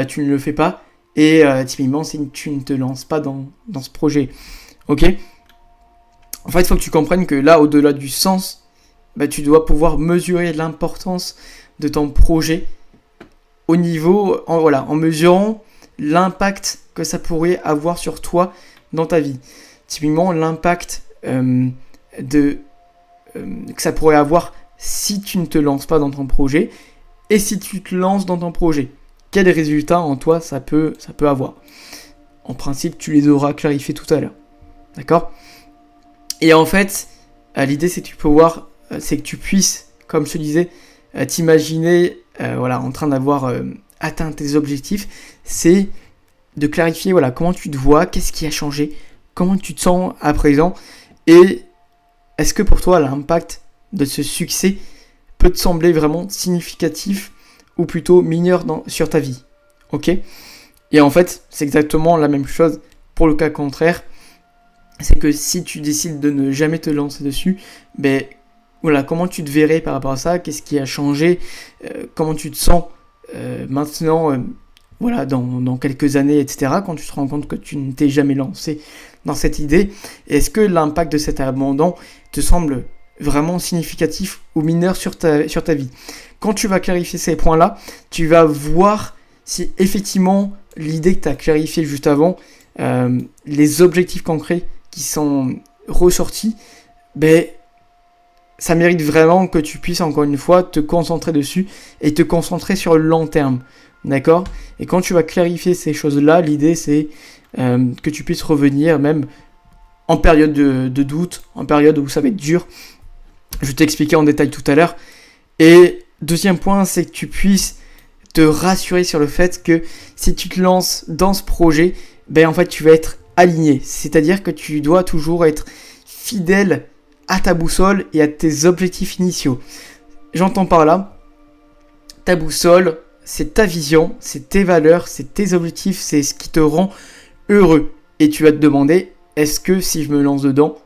S1: tu ne le fais pas et typiquement si tu ne te lances pas dans ce projet. Ok ? En fait, il faut que tu comprennes que là, au-delà du sens, tu dois pouvoir mesurer l'importance de ton projet au niveau, en mesurant l'impact que ça pourrait avoir sur toi dans ta vie. Typiquement, l'impact que ça pourrait avoir si tu ne te lances pas dans ton projet et si tu te lances dans ton projet. Quels résultats en toi ça peut avoir. En principe, tu les auras clarifiés tout à l'heure. D'accord ? Et en fait, l'idée c'est que tu puisses, comme je te disais, t'imaginer en train d'avoir atteint tes objectifs. C'est de clarifier comment tu te vois, qu'est-ce qui a changé, comment tu te sens à présent et est-ce que pour toi l'impact de ce succès peut te sembler vraiment significatif ou plutôt mineur sur ta vie. Ok ? Et en fait, c'est exactement la même chose pour le cas contraire. C'est que si tu décides de ne jamais te lancer dessus, comment tu te verrais par rapport à ça ? Qu'est-ce qui a changé ? Comment tu te sens maintenant voilà, dans quelques années, etc., quand tu te rends compte que tu ne t'es jamais lancé dans cette idée? Est-ce que l'impact de cet abandon te semble vraiment significatif ou mineur sur ta vie? Quand tu vas clarifier ces points-là, tu vas voir si effectivement l'idée que tu as clarifiée juste avant, les objectifs concrets qui sont ressortis, ben, ça mérite vraiment que tu puisses encore une fois te concentrer dessus et te concentrer sur le long terme. D'accord? Et quand tu vas clarifier ces choses-là, l'idée c'est que tu puisses revenir même en période de doute, en période où ça va être dur. Je vais t'expliquer en détail tout à l'heure. Et deuxième point, c'est que tu puisses te rassurer sur le fait que si tu te lances dans ce projet, ben en fait tu vas être aligné. C'est-à-dire que tu dois toujours être fidèle à ta boussole et à tes objectifs initiaux. J'entends par là, ta boussole, c'est ta vision, c'est tes valeurs, c'est tes objectifs, c'est ce qui te rend heureux. Et tu vas te demander, est-ce que si je me lance dedans,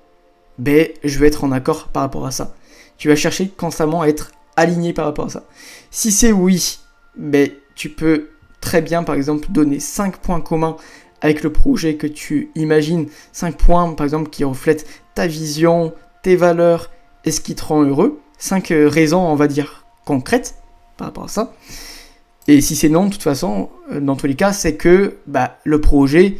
S1: ben je vais être en accord par rapport à ça? Tu vas chercher constamment à être aligné par rapport à ça. Si c'est oui, ben tu peux très bien par exemple donner 5 points communs avec le projet que tu imagines, 5 points par exemple qui reflètent ta vision, tes valeurs et ce qui te rend heureux, 5 raisons on va dire concrètes par rapport à ça. Et si c'est non, de toute façon, dans tous les cas, c'est que le projet,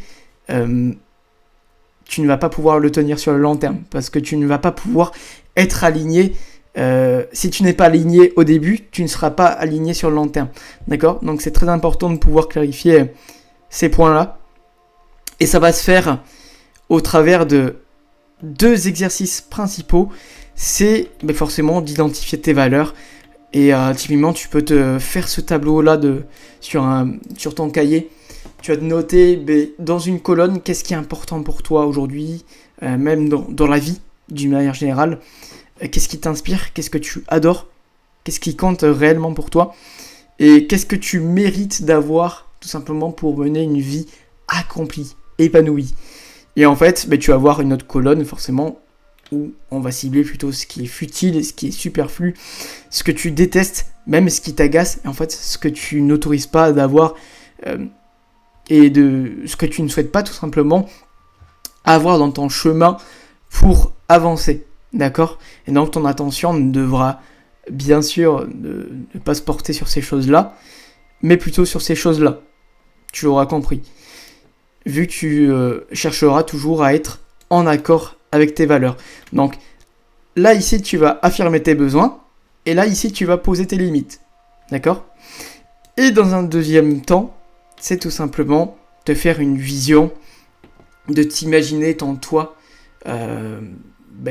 S1: tu ne vas pas pouvoir le tenir sur le long terme, parce que tu ne vas pas pouvoir être aligné. Si tu n'es pas aligné au début, tu ne seras pas aligné sur le long terme. D'accord? Donc c'est très important de pouvoir clarifier ces points-là. Et ça va se faire au travers de 2 exercices principaux. C'est forcément d'identifier tes valeurs. Et typiquement, tu peux te faire ce tableau-là sur ton cahier. Tu vas te noter dans une colonne qu'est-ce qui est important pour toi aujourd'hui, même dans la vie d'une manière générale. Qu'est-ce qui t'inspire, qu'est-ce que tu adores, qu'est-ce qui compte réellement pour toi, et qu'est-ce que tu mérites d'avoir tout simplement pour mener une vie accomplie, épanouie. Et en fait, tu vas avoir une autre colonne forcément où on va cibler plutôt ce qui est futile, ce qui est superflu, ce que tu détestes, même ce qui t'agace, et en fait ce que tu n'autorises pas d'avoir et de ce que tu ne souhaites pas tout simplement avoir dans ton chemin pour avancer. D'accord? Et donc ton attention ne devra bien sûr ne pas se porter sur ces choses-là, mais plutôt sur ces choses-là. Tu l'auras compris. Vu que tu chercheras toujours à être en accord avec tes valeurs. Donc là ici tu vas affirmer tes besoins, et là ici tu vas poser tes limites. D'accord? Et dans un deuxième temps, c'est tout simplement te faire une vision, de t'imaginer ton toi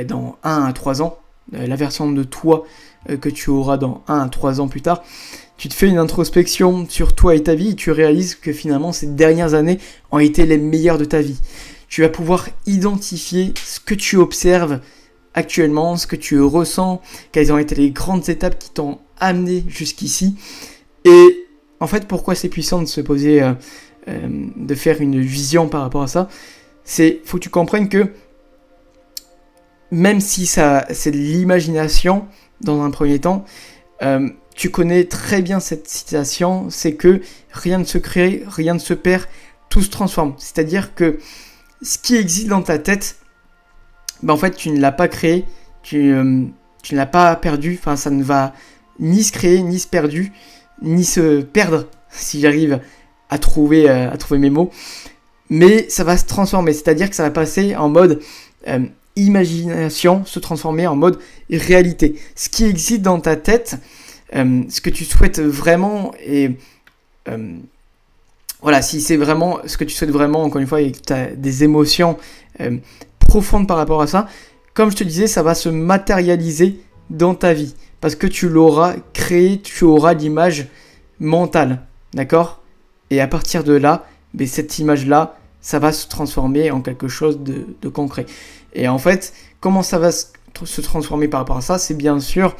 S1: dans 1 à 3 ans, la version de toi que tu auras dans 1 à 3 ans plus tard. Tu te fais une introspection sur toi et ta vie et tu réalises que finalement ces dernières années ont été les meilleures de ta vie. Tu vas pouvoir identifier ce que tu observes actuellement, ce que tu ressens, quelles ont été les grandes étapes qui t'ont amené jusqu'ici. Et en fait, pourquoi c'est puissant de se poser, de faire une vision par rapport à ça? Faut que tu comprennes que même si ça, c'est de l'imagination dans un premier temps, tu connais très bien cette situation, c'est que rien ne se crée, rien ne se perd, tout se transforme. C'est-à-dire que ce qui existe dans ta tête, en fait, tu ne l'as pas créé, tu ne l'as pas perdu, enfin, ça ne va ni se créer, ni se perdre, ni se perdre, si j'arrive à trouver mes mots, mais ça va se transformer, c'est-à-dire que ça va passer en mode imagination, se transformer en mode réalité. Ce qui existe dans ta tête, ce que tu souhaites vraiment, et voilà, si c'est vraiment ce que tu souhaites vraiment, encore une fois, et que tu as des émotions profondes par rapport à ça, comme je te disais, ça va se matérialiser dans ta vie, parce que tu l'auras créé, tu auras l'image mentale, d'accord? Et à partir de là, cette image-là, ça va se transformer en quelque chose de concret. Et en fait, comment ça va se transformer par rapport à ça? C'est bien sûr,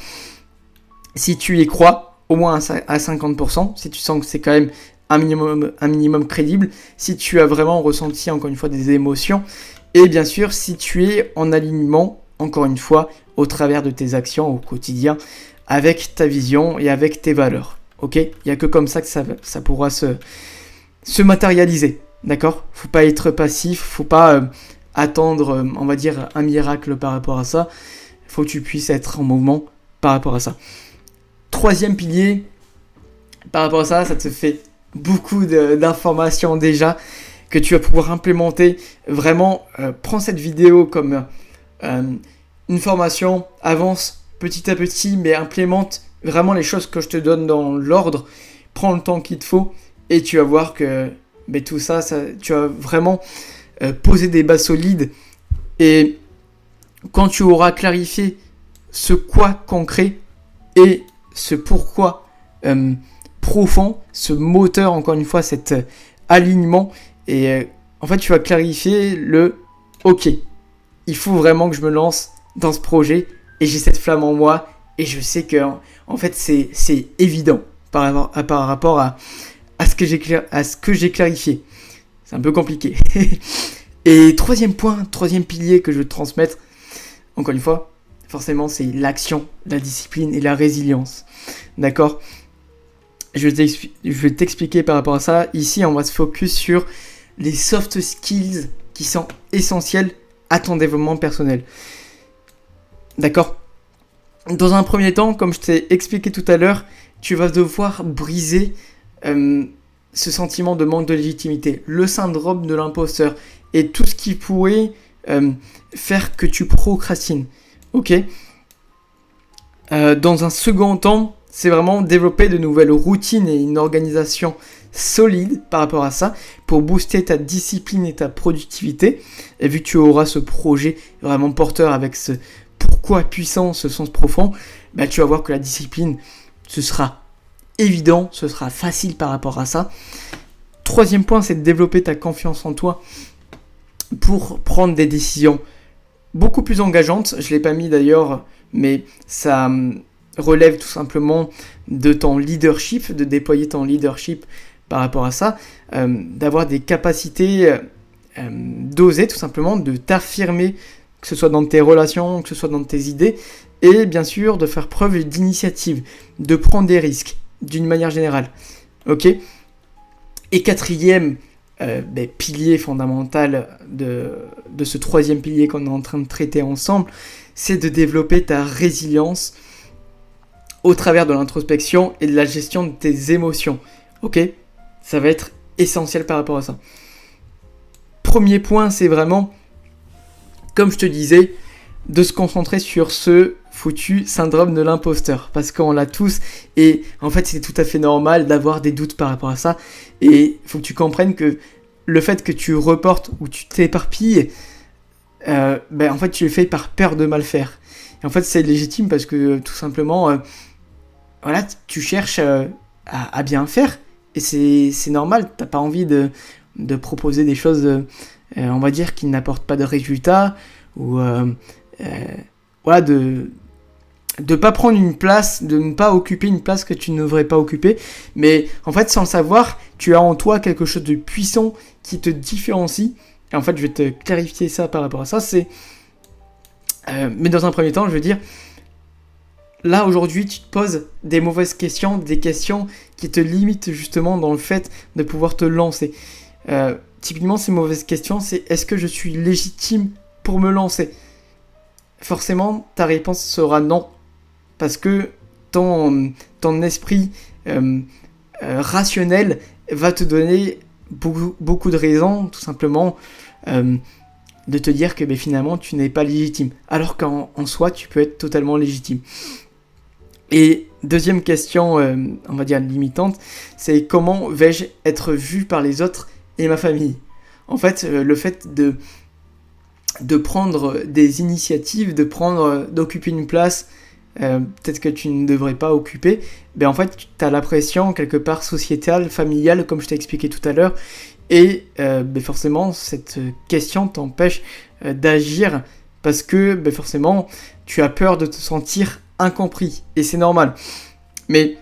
S1: si tu y crois, au moins à 50%, si tu sens que c'est quand même un minimum crédible, si tu as vraiment ressenti, encore une fois, des émotions, et bien sûr, si tu es en alignement, encore une fois, au travers de tes actions au quotidien, avec ta vision et avec tes valeurs. Ok? Il n'y a que comme ça que ça pourra se se matérialiser, d'accord ? Faut pas être passif, faut pas attendre, on va dire, un miracle par rapport à ça. Faut que tu puisses être en mouvement par rapport à ça. Troisième pilier, par rapport à ça, ça te fait beaucoup d'informations déjà que tu vas pouvoir implémenter. Vraiment, prends cette vidéo comme une formation, avance petit à petit, mais implémente vraiment les choses que je te donne dans l'ordre. Prends le temps qu'il te faut et tu vas voir que tout ça, tu vas vraiment poser des bases solides. Et quand tu auras clarifié ce quoi concret et ce pourquoi profond, ce moteur, encore une fois, cet alignement, et en fait tu vas clarifier le ok, il faut vraiment que je me lance dans ce projet et j'ai cette flamme en moi et je sais que en fait c'est évident par rapport à ce que j'ai clarifié. C'est un peu compliqué. Et troisième pilier que je veux te transmettre, encore une fois, forcément c'est l'action, la discipline et la résilience. D'accord ? Je vais t'expliquer par rapport à ça. Ici, on va se focus sur les soft skills qui sont essentiels à ton développement personnel. D'accord ? Dans un premier temps, comme je t'ai expliqué tout à l'heure, tu vas devoir briser ce sentiment de manque de légitimité, le syndrome de l'imposteur et tout ce qui pourrait faire que tu procrastines. Ok ? Dans un second temps, c'est vraiment développer de nouvelles routines et une organisation solide par rapport à ça pour booster ta discipline et ta productivité. Et vu que tu auras ce projet vraiment porteur avec ce pourquoi puissant, ce sens profond, tu vas voir que la discipline, ce sera évident, ce sera facile par rapport à ça. Troisième point, c'est de développer ta confiance en toi pour prendre des décisions beaucoup plus engageantes. Je ne l'ai pas mis d'ailleurs, mais ça relève tout simplement de ton leadership, de déployer ton leadership par rapport à ça, d'avoir des capacités d'oser tout simplement, de t'affirmer, que ce soit dans tes relations, que ce soit dans tes idées, et bien sûr de faire preuve d'initiative, de prendre des risques, d'une manière générale. Ok ? Et quatrième pilier fondamental de ce troisième pilier qu'on est en train de traiter ensemble, c'est de développer ta résilience au travers de l'introspection et de la gestion de tes émotions. Ok ? Ça va être essentiel par rapport à ça. Premier point, c'est vraiment, comme je te disais, de se concentrer sur ce foutu syndrome de l'imposteur. Parce qu'on l'a tous et en fait, c'est tout à fait normal d'avoir des doutes par rapport à ça. Et il faut que tu comprennes que le fait que tu reportes ou tu t'éparpilles, en fait, tu le fais par peur de mal faire. Et en fait, c'est légitime parce que tout simplement, tu cherches à bien faire. Et c'est normal, t'as pas envie de proposer des choses, on va dire, qui n'apportent pas de résultats, ou de pas prendre une place, de ne pas occuper une place que tu ne devrais pas occuper. Mais en fait, sans le savoir, tu as en toi quelque chose de puissant qui te différencie. Et en fait, je vais te clarifier ça par rapport à ça. Mais dans un premier temps, je veux dire, là, aujourd'hui, tu te poses des mauvaises questions, des questions qui te limitent justement dans le fait de pouvoir te lancer. Typiquement, ces mauvaises questions, c'est est-ce que je suis légitime pour me lancer ? Forcément, ta réponse sera non. Parce que ton esprit rationnel va te donner beaucoup de raisons, tout simplement, de te dire que finalement, tu n'es pas légitime. Alors qu'en soi, tu peux être totalement légitime. Et deuxième question, on va dire limitante, c'est comment vais-je être vu par les autres et ma famille ? En fait, le fait de prendre des initiatives, d'occuper une place, peut-être que tu ne devrais pas occuper, en fait, tu as la pression quelque part sociétale, familiale, comme je t'ai expliqué tout à l'heure, et forcément, cette question t'empêche d'agir parce que forcément, tu as peur de te sentir incompris, et c'est normal. Mais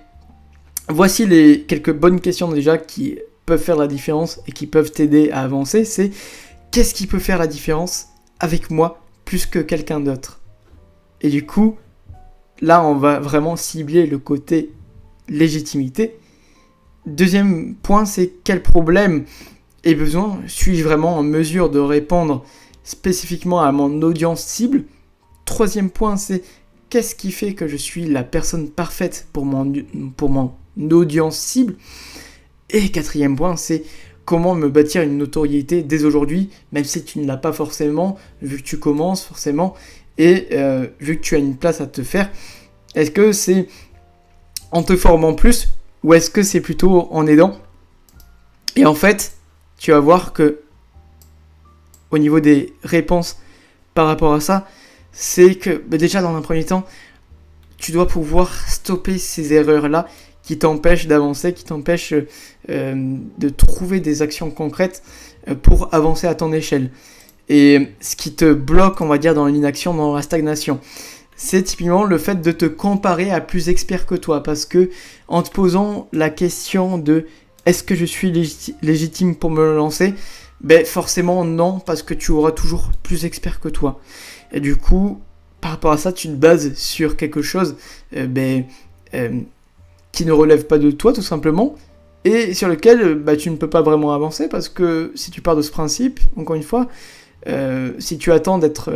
S1: voici les quelques bonnes questions déjà qui peuvent faire la différence et qui peuvent t'aider à avancer. C'est qu'est-ce qui peut faire la différence avec moi plus que quelqu'un d'autre ? Et du coup, là on va vraiment cibler le côté légitimité. Deuxième point, c'est quel problème et besoin suis-je vraiment en mesure de répondre spécifiquement à mon audience cible. Troisième point, c'est qu'est-ce qui fait que je suis la personne parfaite pour mon audience cible. Et quatrième point, c'est comment me bâtir une notoriété dès aujourd'hui, même si tu ne l'as pas forcément, vu que tu commences forcément, et vu que tu as une place à te faire. Est-ce que c'est en te formant plus, ou est-ce que c'est plutôt en aidant? Et en fait, tu vas voir que au niveau des réponses par rapport à ça, c'est que déjà dans un premier temps, tu dois pouvoir stopper ces erreurs-là qui t'empêchent d'avancer, qui t'empêchent de trouver des actions concrètes pour avancer à ton échelle. Et ce qui te bloque, on va dire, dans l'inaction, dans la stagnation, c'est typiquement le fait de te comparer à plus experts que toi. Parce que en te posant la question de est-ce que je suis légitime pour me lancer, forcément non, parce que tu auras toujours plus expert que toi. Et du coup, par rapport à ça, tu te bases sur quelque chose qui ne relève pas de toi tout simplement, et sur lequel tu ne peux pas vraiment avancer, parce que si tu pars de ce principe, encore une fois, si tu attends d'être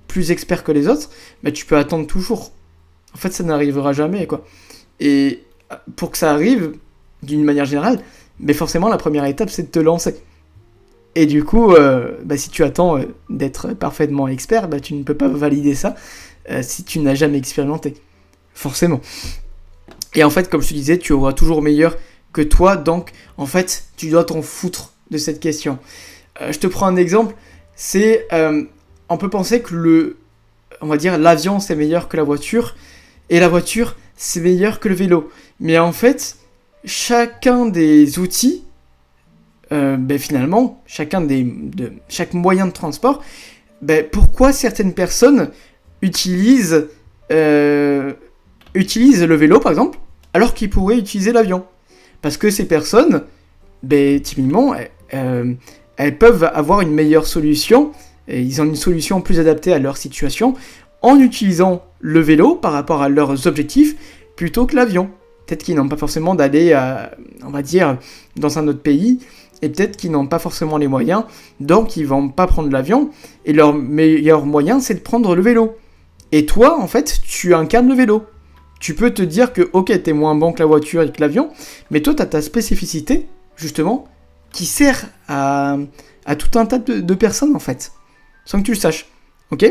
S1: plus expert que les autres, tu peux attendre toujours. En fait, ça n'arrivera jamais, quoi. Et pour que ça arrive, d'une manière générale, forcément la première étape c'est de te lancer. Et du coup, si tu attends d'être parfaitement expert, tu ne peux pas valider ça si tu n'as jamais expérimenté. Forcément. Et en fait, comme je te disais, tu auras toujours meilleur que toi. Donc, en fait, tu dois t'en foutre de cette question. Je te prends un exemple. C'est, on peut penser que on va dire, l'avion, c'est meilleur que la voiture. Et la voiture, c'est meilleur que le vélo. Mais en fait, chacun des outils, finalement, chaque moyen de transport, pourquoi certaines personnes utilisent le vélo, par exemple, alors qu'ils pourraient utiliser l'avion? Parce que ces personnes, typiquement, elles peuvent avoir une meilleure solution, et ils ont une solution plus adaptée à leur situation, en utilisant le vélo par rapport à leurs objectifs, plutôt que l'avion. Peut-être qu'ils n'ont pas forcément d'aller, on va dire, dans un autre pays, et peut-être qu'ils n'ont pas forcément les moyens, donc ils vont pas prendre l'avion, et leur meilleur moyen, c'est de prendre le vélo. Et toi, en fait, tu incarnes le vélo. Tu peux te dire que, ok, t'es moins bon que la voiture et que l'avion, mais toi, t'as ta spécificité, justement, qui sert à tout un tas de personnes, en fait, sans que tu le saches. Ok ?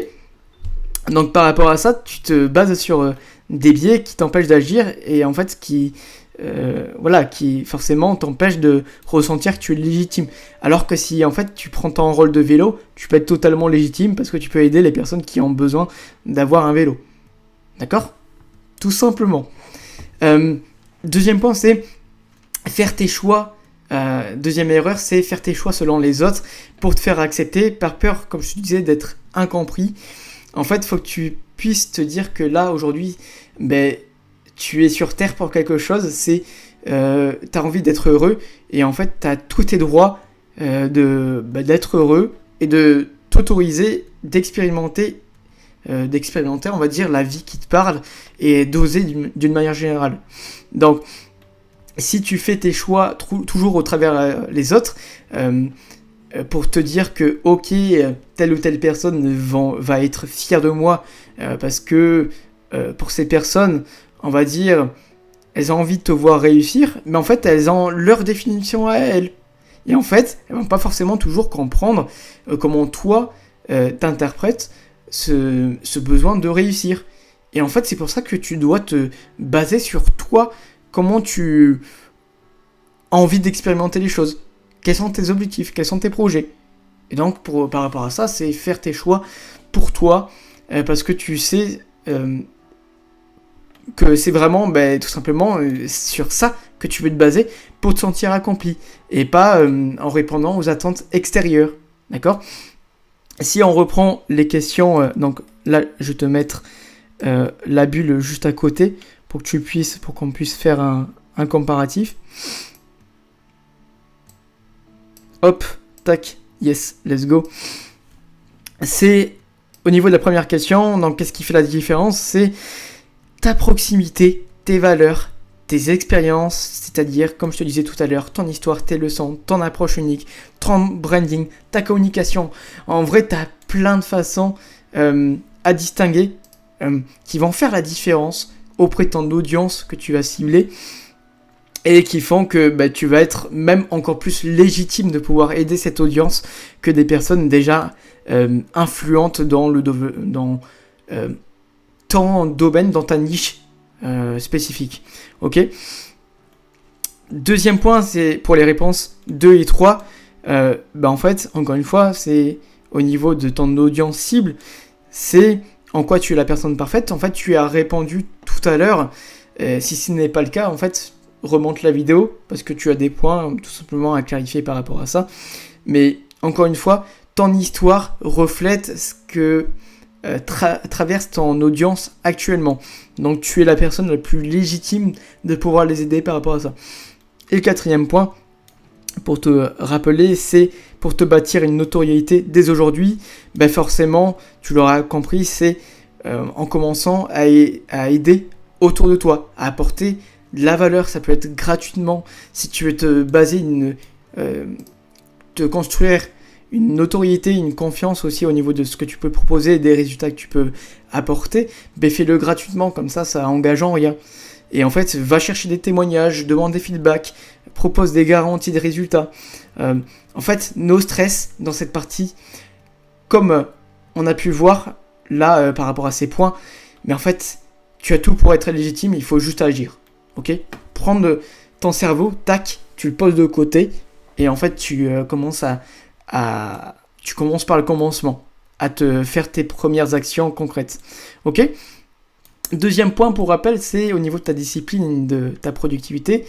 S1: Donc, par rapport à ça, tu te bases sur des biais qui t'empêchent d'agir, et en fait, qui forcément t'empêchent de ressentir que tu es légitime. Alors que si, en fait, tu prends ton rôle de vélo, tu peux être totalement légitime, parce que tu peux aider les personnes qui ont besoin d'avoir un vélo. D'accord ? Tout simplement. Deuxième point, c'est faire tes choix. Deuxième erreur, c'est faire tes choix selon les autres pour te faire accepter, par peur, comme je te disais, d'être incompris. En fait, il faut que tu puisses te dire que là, aujourd'hui, tu es sur Terre pour quelque chose, c'est t'as envie d'être heureux, et en fait, t'as tous tes droits d'être heureux, et de t'autoriser d'expérimenter, on va dire, la vie qui te parle, et d'oser d'une manière générale. Donc, si tu fais tes choix toujours au travers les autres, pour te dire que, ok, telle ou telle personne va être fière de moi, parce que pour ces personnes, on va dire, elles ont envie de te voir réussir, mais en fait, elles ont leur définition à elles. Et en fait, elles vont pas forcément toujours comprendre comment toi, t'interprètes ce besoin de réussir. Et en fait, c'est pour ça que tu dois te baser sur toi, comment tu as envie d'expérimenter les choses. Quels sont tes objectifs, quels sont tes projets. Et donc, par rapport à ça, c'est faire tes choix pour toi, parce que tu sais que c'est vraiment tout simplement sur ça que tu veux te baser pour te sentir accompli, et pas en répondant aux attentes extérieures. D'accord ? Si on reprend les questions, donc là, je vais te mettre la bulle juste à côté pour qu'on puisse faire un comparatif. Hop, tac, yes, let's go. C'est au niveau de la première question, donc qu'est-ce qui fait la différence ? C'est ta proximité, tes valeurs tes expériences, c'est-à-dire, comme je te disais tout à l'heure, ton histoire, tes leçons, ton approche unique, ton branding, ta communication. En vrai, tu as plein de façons à distinguer qui vont faire la différence auprès de ton audience que tu vas cibler et qui font que tu vas être même encore plus légitime de pouvoir aider cette audience que des personnes déjà influentes dans ton domaine, dans ta niche spécifique. Ok. Deuxième point, c'est pour les réponses 2 et 3. En fait, encore une fois, c'est au niveau de ton audience cible, c'est en quoi tu es la personne parfaite. En fait, tu as répondu tout à l'heure. Si ce n'est pas le cas, en fait, remonte la vidéo parce que tu as des points tout simplement à clarifier par rapport à ça. Mais encore une fois, ton histoire reflète ce que traverse ton audience actuellement. Donc tu es la personne la plus légitime de pouvoir les aider par rapport à ça. Et le quatrième point, pour te rappeler, c'est pour te bâtir une notoriété dès aujourd'hui. Forcément, tu l'auras compris, c'est en commençant à aider autour de toi, à apporter de la valeur. Ça peut être gratuitement. Si tu veux te baser, te construire une notoriété, une confiance aussi au niveau de ce que tu peux proposer et des résultats que tu peux apporter, fais-le gratuitement, comme ça engage en rien. Et en fait, va chercher des témoignages, demande des feedbacks, propose des garanties de résultats. En fait, no stress dans cette partie, comme on a pu voir là par rapport à ces points. Mais en fait, tu as tout pour être légitime, il faut juste agir. Ok ? Prendre ton cerveau, tac, tu le poses de côté et en fait, tu commences tu commences par le commencement, à te faire tes premières actions concrètes. Ok ? Deuxième point pour rappel, c'est au niveau de ta discipline, de ta productivité.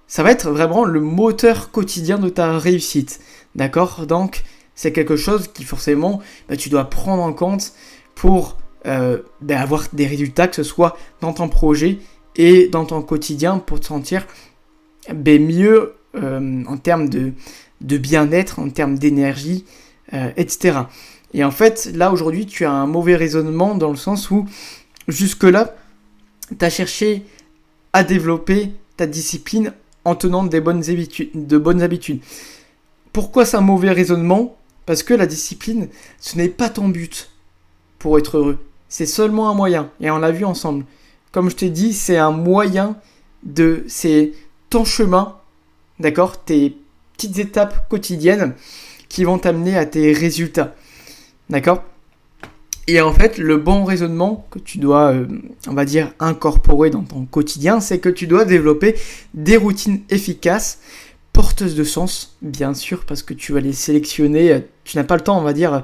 S1: Ça va être vraiment le moteur quotidien de ta réussite. D'accord ? Donc, c'est quelque chose qui forcément, tu dois prendre en compte pour avoir des résultats, que ce soit dans ton projet et dans ton quotidien, pour te sentir mieux en termes de bien-être, en termes d'énergie, etc. Et en fait, là, aujourd'hui, tu as un mauvais raisonnement dans le sens où, jusque-là, tu as cherché à développer ta discipline en tenant de bonnes habitudes. Pourquoi c'est un mauvais raisonnement ? Parce que la discipline, ce n'est pas ton but pour être heureux. C'est seulement un moyen. Et on l'a vu ensemble. Comme je t'ai dit, c'est un moyen c'est ton chemin, d'accord ? Tes petites étapes quotidiennes qui vont t'amener à tes résultats. D'accord ? Et en fait, le bon raisonnement que tu dois, on va dire, incorporer dans ton quotidien, c'est que tu dois développer des routines efficaces, porteuses de sens, bien sûr, parce que tu vas les sélectionner. Tu n'as pas le temps, on va dire,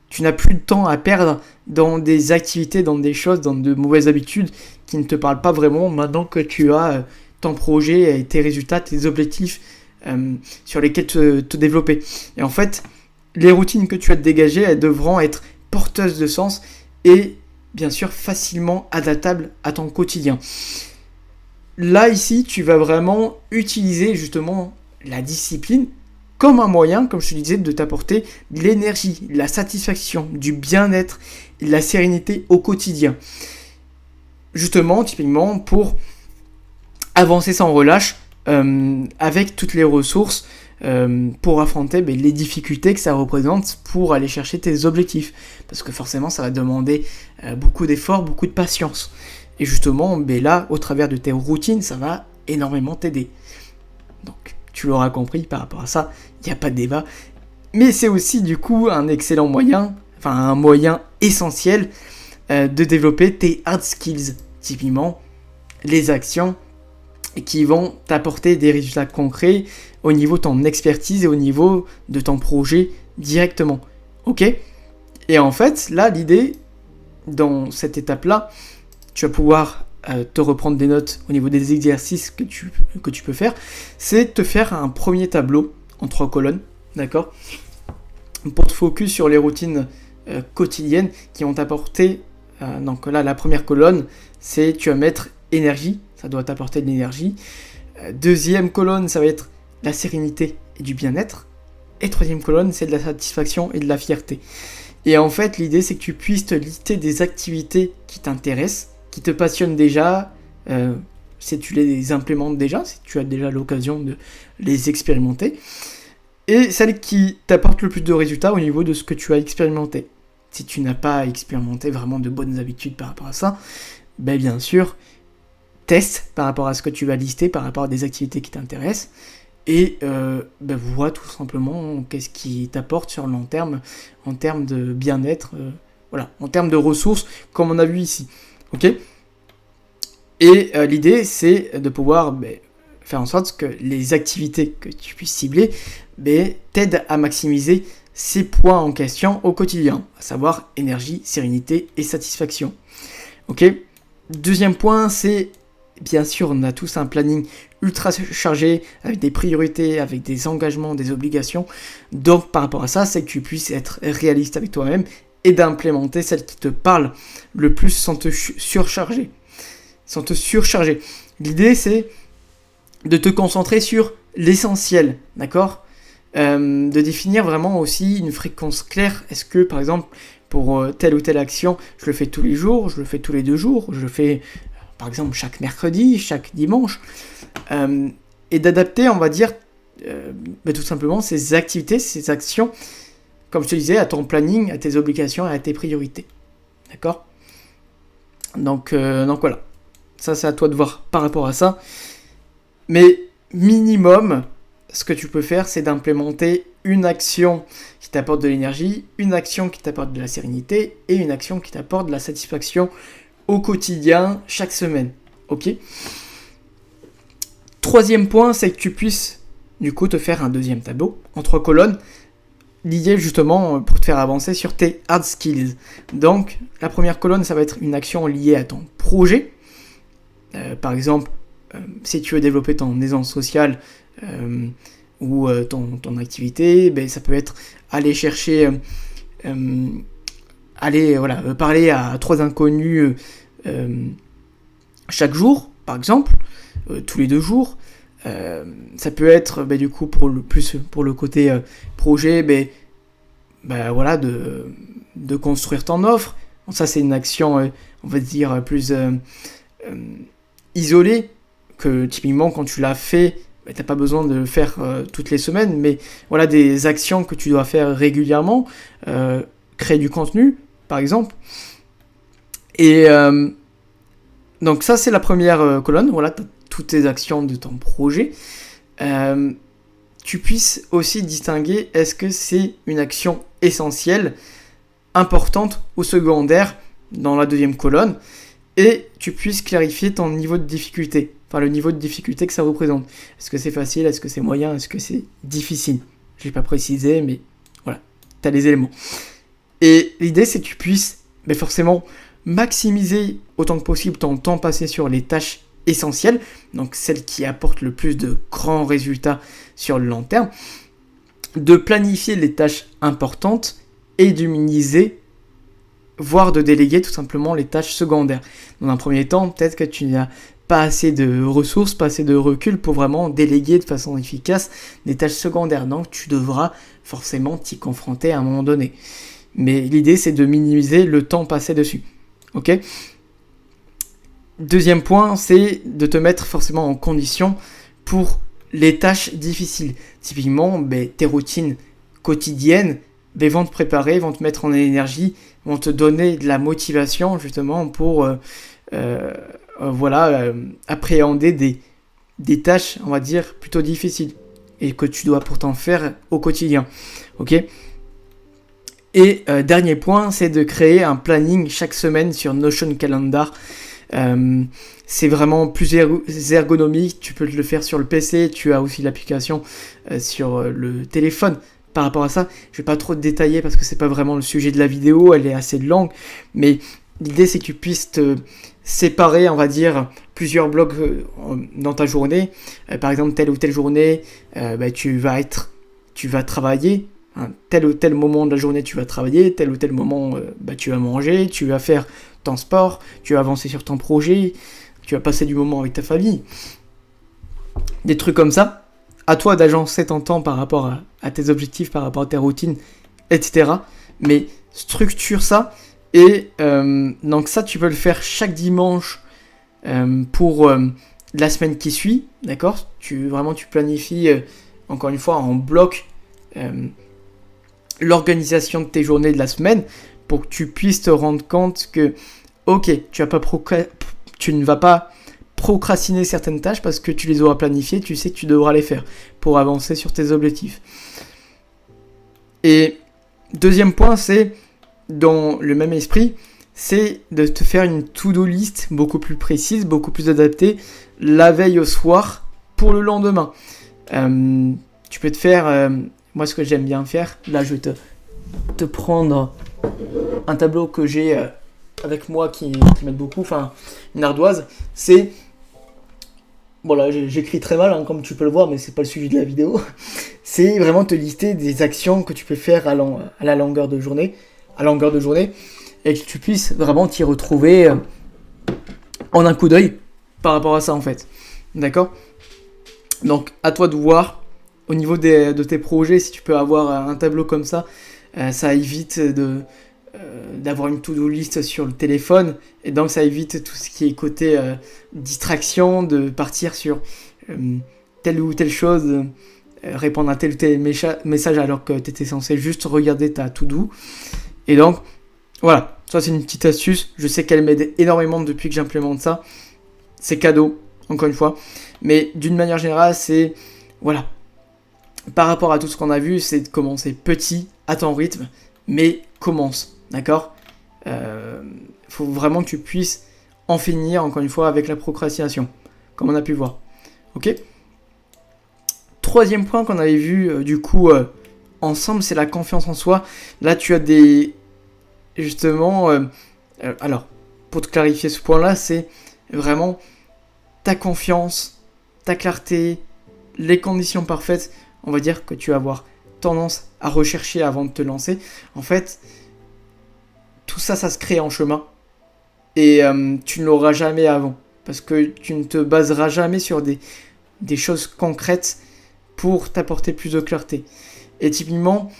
S1: tu n'as plus de temps à perdre dans des activités, dans des choses, dans de mauvaises habitudes qui ne te parlent pas vraiment maintenant que tu as ton projet et tes résultats, tes objectifs sur lesquels te développer. Et en fait, les routines que tu as dégagées, elles devront être porteuses de sens et bien sûr facilement adaptables à ton quotidien. Là, ici, tu vas vraiment utiliser justement la discipline comme un moyen, comme je te disais, de t'apporter de l'énergie, de la satisfaction, du bien-être et de la sérénité au quotidien. Justement, typiquement, pour avancer sans relâche avec toutes les ressources pour affronter les difficultés que ça représente pour aller chercher tes objectifs. Parce que forcément, ça va demander beaucoup d'efforts, beaucoup de patience. Et justement, là, au travers de tes routines, ça va énormément t'aider. Donc, tu l'auras compris, par rapport à ça, il n'y a pas de débat. Mais c'est aussi, du coup, un excellent moyen, enfin un moyen essentiel de développer tes hard skills. Typiquement, les actions qui vont t'apporter des résultats concrets au niveau de ton expertise et au niveau de ton projet directement. Ok ? Et en fait, là, l'idée, dans cette étape-là, tu vas pouvoir te reprendre des notes au niveau des exercices que tu peux faire, c'est te faire un premier tableau en 3 colonnes, d'accord ? Pour te focus sur les routines quotidiennes qui vont t'apporter, donc là, la première colonne, c'est tu vas mettre énergie, ça doit t'apporter de l'énergie. Deuxième colonne, ça va être la sérénité et du bien-être. Et troisième colonne, c'est de la satisfaction et de la fierté. Et en fait, l'idée, c'est que tu puisses te lister des activités qui t'intéressent, qui te passionnent déjà, si tu les implémentes déjà, si tu as déjà l'occasion de les expérimenter, et celle qui t'apporte le plus de résultats au niveau de ce que tu as expérimenté. Si tu n'as pas expérimenté vraiment de bonnes habitudes par rapport à ça, ben bien sûr, teste par rapport à ce que tu vas lister, par rapport à des activités qui t'intéressent, et vois tout simplement qu'est-ce qui t'apporte sur le long terme, en termes de bien-être, en termes de ressources, comme on a vu ici. Ok ? Et l'idée, c'est de pouvoir faire en sorte que les activités que tu puisses cibler t'aident à maximiser ces points en question au quotidien, à savoir énergie, sérénité et satisfaction. Ok ? Deuxième point, c'est, bien sûr, on a tous un planning ultra chargé, avec des priorités, avec des engagements, des obligations. Donc, par rapport à ça, c'est que tu puisses être réaliste avec toi-même et d'implémenter celles qui te parlent le plus sans te surcharger. L'idée, c'est de te concentrer sur l'essentiel, d'accord ? De définir vraiment aussi une fréquence claire. Est-ce que, par exemple, pour telle ou telle action, je le fais tous les jours, je le fais tous les 2 jours, je le fais, par exemple, chaque mercredi, chaque dimanche, et d'adapter, on va dire, tout simplement ces activités, ces actions, comme je te disais, à ton planning, à tes obligations et à tes priorités. D'accord ? Donc voilà. Ça, c'est à toi de voir par rapport à ça. Mais minimum, ce que tu peux faire, c'est d'implémenter une action qui t'apporte de l'énergie, une action qui t'apporte de la sérénité et une action qui t'apporte de la satisfaction au quotidien, chaque semaine. Ok ? Troisième point, c'est que tu puisses, du coup, te faire un deuxième tableau en 3 colonnes, lié justement pour te faire avancer sur tes hard skills. Donc, la première colonne, ça va être une action liée à ton projet. Par exemple, si tu veux développer ton aisance sociale ou ton activité, ça peut être aller chercher, parler à 3 inconnus chaque jour, par exemple, tous les 2 jours. Ça peut être du coup pour le côté projet, de construire ton offre. Bon, ça c'est une action, on va dire plus isolée, que typiquement quand tu l'as fait, t'as pas besoin de le faire toutes les semaines, mais voilà des actions que tu dois faire régulièrement, créer du contenu par exemple. Et donc ça c'est la première colonne, voilà, t'as toutes tes actions de ton projet. Tu puisses aussi distinguer est-ce que c'est une action essentielle, importante ou secondaire dans la deuxième colonne, et tu puisses clarifier ton niveau de difficulté, enfin le niveau de difficulté que ça représente. Est-ce que c'est facile, est-ce que c'est moyen, est-ce que c'est difficile ? Je n'ai pas précisé, mais voilà, tu as les éléments. Et l'idée c'est que tu puisses forcément maximiser autant que possible ton temps passé sur les tâches essentielles, donc celles qui apportent le plus de grands résultats sur le long terme, de planifier les tâches importantes et de minimiser, voire de déléguer tout simplement les tâches secondaires. Dans un premier temps, peut-être que tu n'as pas assez de ressources, pas assez de recul pour vraiment déléguer de façon efficace des tâches secondaires, donc tu devras forcément t'y confronter à un moment donné. Mais l'idée c'est de minimiser le temps passé dessus. Ok ? Deuxième point, c'est de te mettre forcément en condition pour les tâches difficiles. Typiquement, tes routines quotidiennes vont te préparer, vont te mettre en énergie, vont te donner de la motivation justement pour appréhender des tâches, on va dire, plutôt difficiles et que tu dois pourtant faire au quotidien. Ok ? Et dernier point, c'est de créer un planning chaque semaine sur Notion Calendar. C'est vraiment plus ergonomique, tu peux le faire sur le PC, tu as aussi l'application sur le téléphone. Par rapport à ça, je vais pas trop te détailler parce que c'est pas vraiment le sujet de la vidéo, elle est assez longue, mais l'idée c'est que tu puisses te séparer, on va dire, plusieurs blocs dans ta journée. Par exemple, telle ou telle journée, tu vas travailler. Tel ou tel moment de la journée tu vas travailler, tel ou tel moment tu vas manger, tu vas faire ton sport, tu vas avancer sur ton projet, tu vas passer du moment avec ta famille. Des trucs comme ça. À toi d'agencer ton temps par rapport à tes objectifs, par rapport à tes routines, etc. Mais structure ça. Et donc ça, tu peux le faire chaque dimanche pour de la semaine qui suit, d'accord ? Tu planifies, encore une fois, en bloc l'organisation de tes journées de la semaine pour que tu puisses te rendre compte que, ok, tu ne vas pas procrastiner certaines tâches parce que tu les auras planifiées, tu sais que tu devras les faire pour avancer sur tes objectifs. Et deuxième point, c'est, dans le même esprit, c'est de te faire une to-do list beaucoup plus précise, beaucoup plus adaptée, la veille au soir pour le lendemain. Tu peux te faire, moi ce que j'aime bien faire, là je vais te prendre un tableau que j'ai avec moi qui m'aide beaucoup, enfin une ardoise, c'est, bon là j'écris très mal comme tu peux le voir, mais c'est pas le sujet de la vidéo, c'est vraiment te lister des actions que tu peux faire à la longueur de journée, et que tu puisses vraiment t'y retrouver en un coup d'œil par rapport à ça en fait. D'accord ? Donc à toi de voir au niveau de tes projets, si tu peux avoir un tableau comme ça, ça évite d'avoir une to-do list sur le téléphone, et donc ça évite tout ce qui est côté distraction, de partir sur telle ou telle chose, répondre à tel ou tel message alors que tu étais censé juste regarder ta to-do. Et donc voilà, ça c'est une petite astuce, je sais qu'elle m'aide énormément depuis que j'implémente ça, c'est cadeau, encore une fois, mais d'une manière générale, c'est, voilà, par rapport à tout ce qu'on a vu, c'est de commencer petit, à ton rythme, mais commence, d'accord ? Faut vraiment que tu puisses en finir, encore une fois, avec la procrastination, comme on a pu voir, ok ? Troisième point qu'on avait vu, ensemble, c'est la confiance en soi. Là, tu as justement, alors, pour te clarifier ce point-là, c'est vraiment ta confiance, ta clarté, les conditions parfaites, on va dire que tu vas avoir tendance à rechercher avant de te lancer. En fait, tout ça, ça se crée en chemin, et tu ne l'auras jamais avant, parce que tu ne te baseras jamais sur des choses concrètes pour t'apporter plus de clarté. Et typiquement,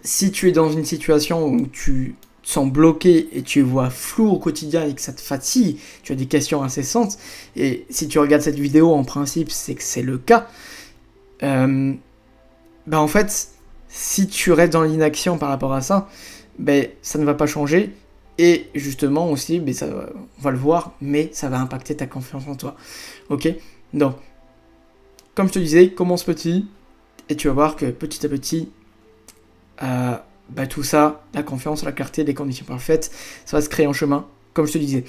S1: si tu es dans une situation où tu te sens bloqué et tu vois flou au quotidien et que ça te fatigue, tu as des questions incessantes, et si tu regardes cette vidéo, en principe, c'est que c'est le cas, en fait, si tu restes dans l'inaction par rapport à ça, ça ne va pas changer, et justement aussi, on va le voir, mais ça va impacter ta confiance en toi. Ok ? Donc, comme je te disais, commence petit, et tu vas voir que petit à petit, tout ça, la confiance, la clarté, les conditions parfaites, ça va se créer en chemin, comme je te disais.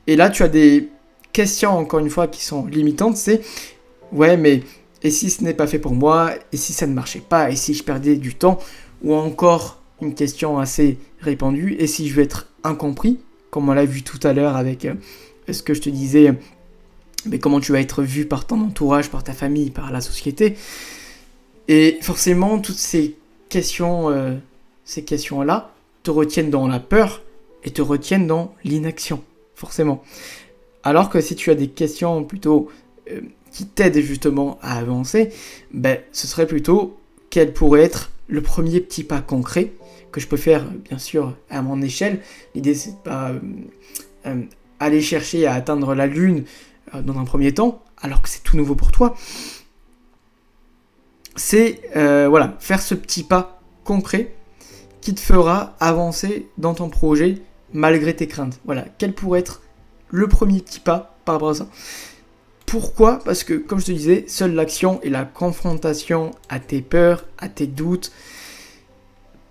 S1: Et là, tu as des questions, encore une fois, qui sont limitantes, c'est « Ouais, mais et si ce n'est pas fait pour moi ? Et si ça ne marchait pas ? Et si je perdais du temps ?» Ou encore, une question assez répandue, « Et si je vais être incompris ?» Comme on l'a vu tout à l'heure avec ce que je te disais, comment tu vas être vu par ton entourage, par ta famille, par la société. Et forcément, toutes ces questions-là te retiennent dans la peur et te retiennent dans l'inaction, forcément. Alors que si tu as des questions plutôt qui t'aident justement à avancer, ce serait plutôt quel pourrait être le premier petit pas concret que je peux faire, bien sûr, à mon échelle. L'idée, c'est de pas aller chercher à atteindre la lune dans un premier temps, alors que c'est tout nouveau pour toi. C'est faire ce petit pas concret qui te fera avancer dans ton projet malgré tes craintes. Voilà, quel pourrait être le premier petit pas par rapport à ça ? Pourquoi ? Parce que, comme je te disais, seule l'action et la confrontation à tes peurs, à tes doutes,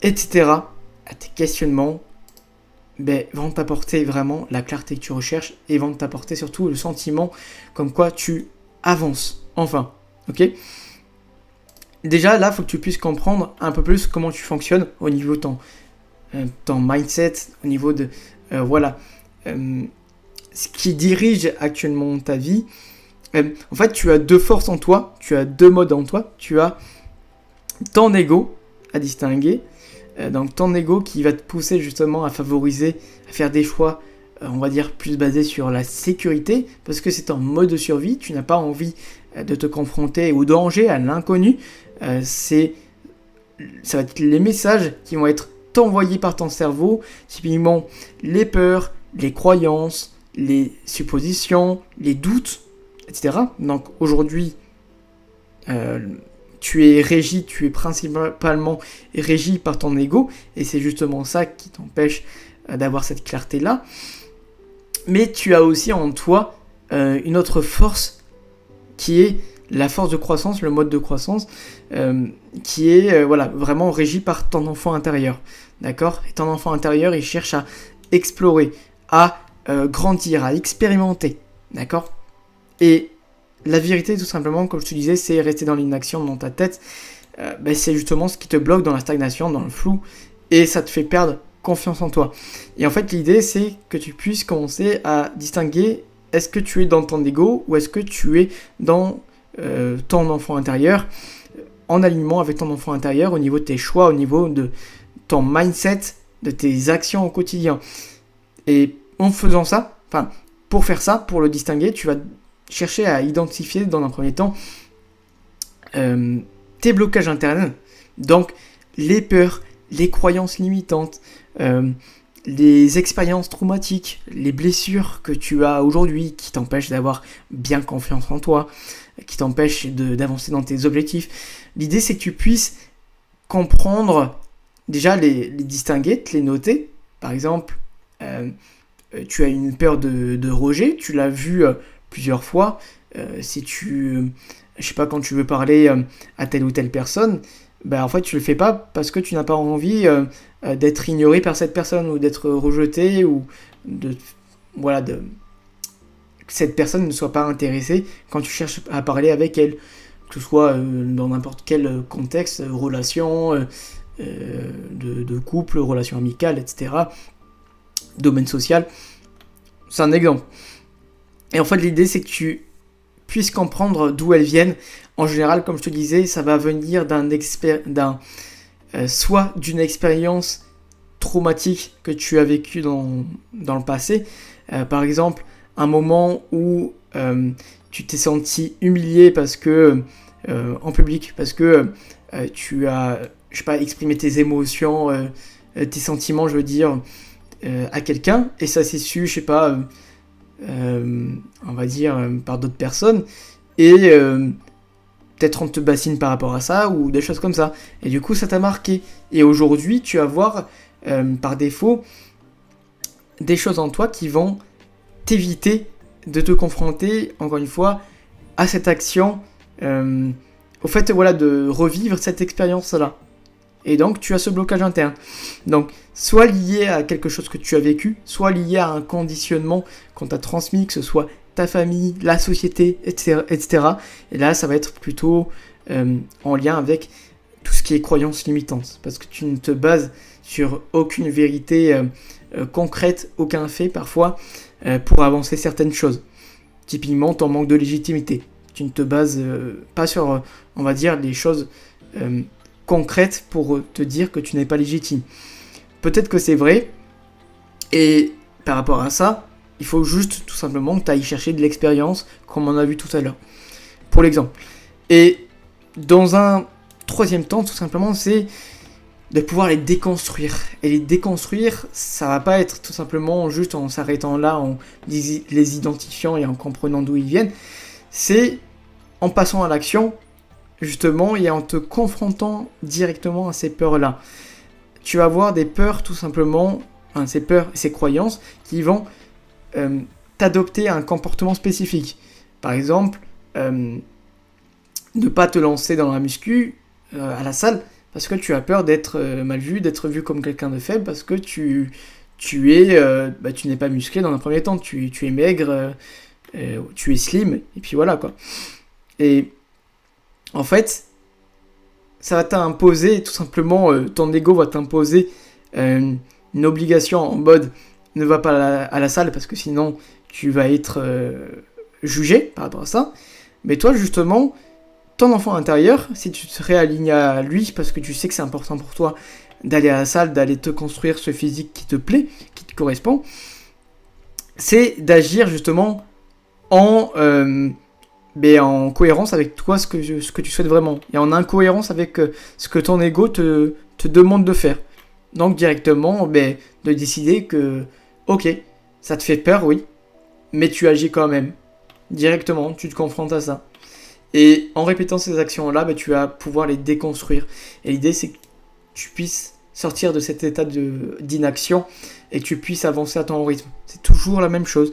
S1: etc., à tes questionnements, vont t'apporter vraiment la clarté que tu recherches, et vont t'apporter surtout le sentiment comme quoi tu avances. Enfin, ok ? Déjà, là, il faut que tu puisses comprendre un peu plus comment tu fonctionnes au niveau de ton mindset, au niveau de ce qui dirige actuellement ta vie. En fait, tu as deux forces en toi, tu as deux modes en toi. Tu as ton ego à distinguer, donc ton ego qui va te pousser justement à favoriser, à faire des choix, on va dire, plus basés sur la sécurité, parce que c'est en mode de survie, tu n'as pas envie de te confronter au danger, à l'inconnu. Ça va être les messages qui vont être envoyés par ton cerveau, typiquement les peurs, les croyances, les suppositions, les doutes, etc. Donc aujourd'hui, tu es principalement régi par ton ego, et c'est justement ça qui t'empêche d'avoir cette clarté-là. Mais tu as aussi en toi une autre force qui est la force de croissance, le mode de croissance, qui est vraiment régi par ton enfant intérieur. D'accord ? Et ton enfant intérieur, il cherche à explorer, à grandir, à expérimenter. D'accord ? Et la vérité, tout simplement, comme je te disais, c'est rester dans l'inaction dans ta tête. C'est justement ce qui te bloque dans la stagnation, dans le flou, et ça te fait perdre confiance en toi. Et en fait, l'idée, c'est que tu puisses commencer à distinguer, est-ce que tu es dans ton ego ou est-ce que tu es dans ton enfant intérieur, en alignement avec ton enfant intérieur au niveau de tes choix, au niveau de ton mindset, de tes actions au quotidien. Et en faisant ça, pour faire ça, pour le distinguer, tu vas chercher à identifier dans un premier temps tes blocages internes, donc les peurs, les croyances limitantes, les expériences traumatiques, les blessures que tu as aujourd'hui qui t'empêchent d'avoir bien confiance en toi, qui t'empêchent d'avancer dans tes objectifs. L'idée, c'est que tu puisses comprendre, déjà les distinguer, te les noter. Par exemple, tu as une peur de rejet, tu l'as vu plusieurs fois. Si tu, je sais pas, quand tu veux parler à telle ou telle personne, en fait tu le fais pas parce que tu n'as pas envie d'être ignoré par cette personne ou d'être rejeté ou que cette personne ne soit pas intéressée quand tu cherches à parler avec elle, que ce soit dans n'importe quel contexte, relation de couple, relation amicale, etc., domaine social. C'est un exemple. Et en fait, l'idée, c'est que tu puisses comprendre d'où elles viennent. En général, comme je te disais, ça va venir soit d'une expérience traumatique que tu as vécue dans le passé. Par exemple, un moment où tu t'es senti humilié parce que en public, parce que tu as, je sais pas, exprimé tes émotions, tes sentiments, je veux dire, à quelqu'un, et ça s'est su, je sais pas, on va dire par d'autres personnes, et peut-être on te bassine par rapport à ça, ou des choses comme ça, et du coup ça t'a marqué, et aujourd'hui tu vas voir par défaut des choses en toi qui vont t'éviter de te confronter, encore une fois, à cette action, au fait de revivre cette expérience-là. Et donc tu as ce blocage interne. Donc soit lié à quelque chose que tu as vécu, soit lié à un conditionnement qu'on t'a transmis, que ce soit ta famille, la société, etc. etc. Et là ça va être plutôt en lien avec tout ce qui est croyances limitantes. Parce que tu ne te bases sur aucune vérité concrète, aucun fait parfois, pour avancer certaines choses. Typiquement ton manque de légitimité. Tu ne te bases pas sur, on va dire, des choses concrète pour te dire que tu n'es pas légitime. Peut-être que c'est vrai, et par rapport à ça, il faut juste tout simplement que tu ailles chercher de l'expérience, comme on a vu tout à l'heure, pour l'exemple. Et dans un troisième temps, tout simplement, c'est de pouvoir les déconstruire. Et les déconstruire, ça va pas être tout simplement juste en s'arrêtant là, en les identifiant et en comprenant d'où ils viennent, c'est en passant à l'action, justement, et en te confrontant directement à ces peurs-là. Tu vas avoir des peurs, tout simplement, ces peurs, ces croyances, qui vont t'adopter à un comportement spécifique. Par exemple, ne pas te lancer dans la muscu à la salle, parce que tu as peur d'être mal vu, d'être vu comme quelqu'un de faible, parce que tu n'es pas musclé dans un premier temps, tu es maigre, tu es slim, et puis voilà, quoi. Et en fait, ça va t'imposer, tout simplement, ton ego va t'imposer une obligation en mode ne va pas à la salle parce que sinon tu vas être jugé par rapport à ça. Mais toi, justement, ton enfant intérieur, si tu te réalignes à lui parce que tu sais que c'est important pour toi d'aller à la salle, d'aller te construire ce physique qui te plaît, qui te correspond, c'est d'agir justement en cohérence avec toi, ce que tu souhaites vraiment, et en incohérence avec ce que ton ego te demande de faire. Donc directement, de décider que, ok, ça te fait peur, oui, mais tu agis quand même. directement, tu te confrontes à ça. Et en répétant ces actions-là, tu vas pouvoir les déconstruire. Et l'idée, c'est que tu puisses sortir de cet état d'inaction et que tu puisses avancer à ton rythme. C'est toujours la même chose.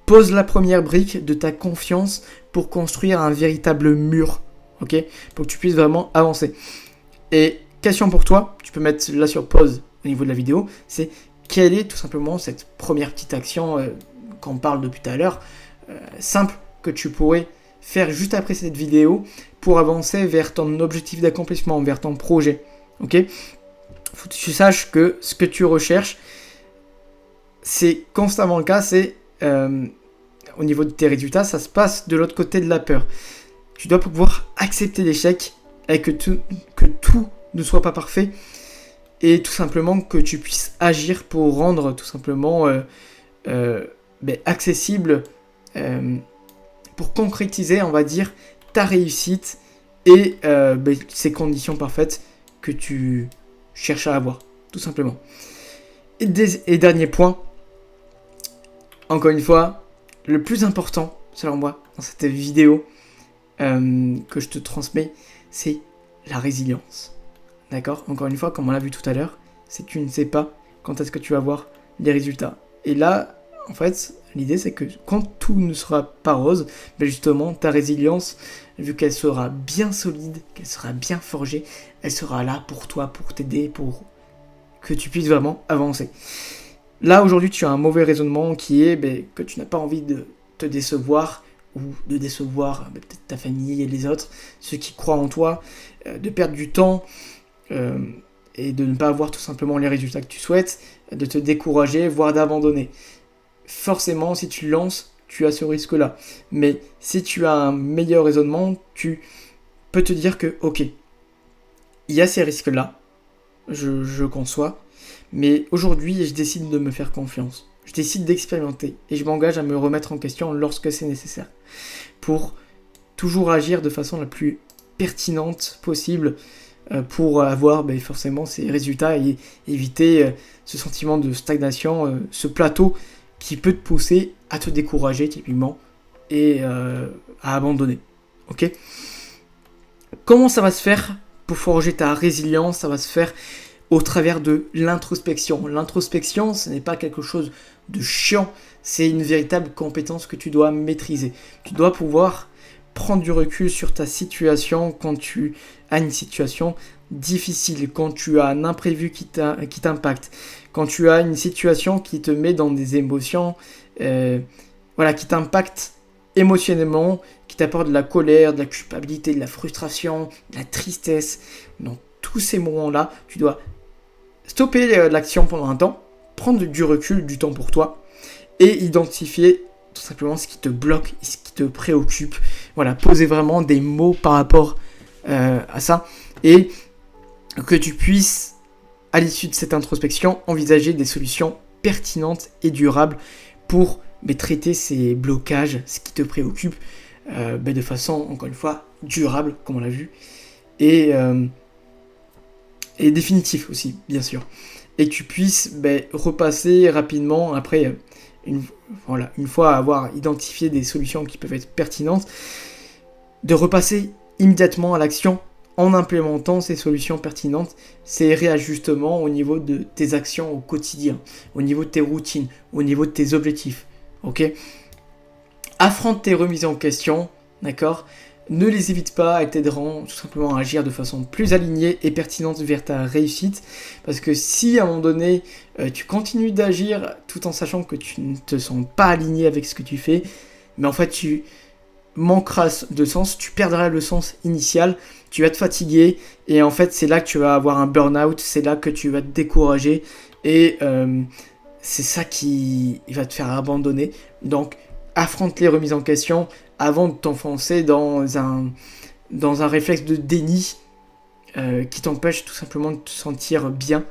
S1: Pose la première brique de ta confiance pour construire un véritable mur, ok, pour que tu puisses vraiment avancer. Et question pour toi, tu peux mettre là sur pause au niveau de la vidéo, c'est quelle est tout simplement cette première petite action qu'on parle depuis tout à l'heure, simple, que tu pourrais faire juste après cette vidéo pour avancer vers ton objectif d'accomplissement, vers ton projet, ok. Faut que tu saches que ce que tu recherches, c'est constamment le cas, c'est au niveau de tes résultats, ça se passe de l'autre côté de la peur. Tu dois pouvoir accepter l'échec et que tout ne soit pas parfait et tout simplement que tu puisses agir pour rendre tout simplement accessible, pour concrétiser, on va dire, ta réussite et ces conditions parfaites que tu cherches à avoir, tout simplement. Et dernier point, encore une fois, le plus important, selon moi, dans cette vidéo que je te transmets, c'est la résilience. D'accord ? Encore une fois, comme on l'a vu tout à l'heure, c'est que tu ne sais pas quand est-ce que tu vas voir les résultats. Et là, en fait, l'idée c'est que quand tout ne sera pas rose, justement, ta résilience, vu qu'elle sera bien solide, qu'elle sera bien forgée, elle sera là pour toi, pour t'aider, pour que tu puisses vraiment avancer. Là, aujourd'hui, tu as un mauvais raisonnement qui est que tu n'as pas envie de te décevoir ou de décevoir peut-être ta famille et les autres, ceux qui croient en toi, de perdre du temps et de ne pas avoir tout simplement les résultats que tu souhaites, de te décourager, voire d'abandonner. Forcément, si tu lances, tu as ce risque-là. Mais si tu as un meilleur raisonnement, tu peux te dire que, ok, il y a ces risques-là, je conçois, mais aujourd'hui, je décide de me faire confiance. Je décide d'expérimenter et je m'engage à me remettre en question lorsque c'est nécessaire pour toujours agir de façon la plus pertinente possible pour avoir forcément ces résultats et éviter ce sentiment de stagnation, ce plateau qui peut te pousser à te décourager typiquement et à abandonner. Ok ? Comment ça va se faire pour forger ta résilience ? Ça va se faire au travers de l'introspection. L'introspection, ce n'est pas quelque chose de chiant, c'est une véritable compétence que tu dois maîtriser. Tu dois pouvoir prendre du recul sur ta situation quand tu as une situation difficile, quand tu as un imprévu qui t'impacte, quand tu as une situation qui te met dans des émotions, qui t'impacte émotionnellement, qui t'apporte de la colère, de la culpabilité, de la frustration, de la tristesse. Dans tous ces moments-là, tu dois stopper l'action pendant un temps, prendre du recul, du temps pour toi, et identifier tout simplement ce qui te bloque, ce qui te préoccupe. Voilà, poser vraiment des mots par rapport à ça, et que tu puisses, à l'issue de cette introspection, envisager des solutions pertinentes et durables pour traiter ces blocages, ce qui te préoccupe, de façon, encore une fois, durable, comme on l'a vu, et définitif aussi, bien sûr. Et que tu puisses repasser rapidement, après, une fois avoir identifié des solutions qui peuvent être pertinentes, de repasser immédiatement à l'action en implémentant ces solutions pertinentes, ces réajustements au niveau de tes actions au quotidien, au niveau de tes routines, au niveau de tes objectifs. Ok ? Affronte tes remises en question, d'accord ? Ne les évite pas, elles t'aideront tout simplement à agir de façon plus alignée et pertinente vers ta réussite. Parce que si à un moment donné, tu continues d'agir tout en sachant que tu ne te sens pas aligné avec ce que tu fais, mais en fait tu manqueras de sens, tu perdras le sens initial, tu vas te fatiguer et en fait c'est là que tu vas avoir un burn-out, c'est là que tu vas te décourager et c'est ça qui va te faire abandonner. Donc affronte les remises en question avant de t'enfoncer dans un réflexe de déni qui t'empêche tout simplement de te sentir bien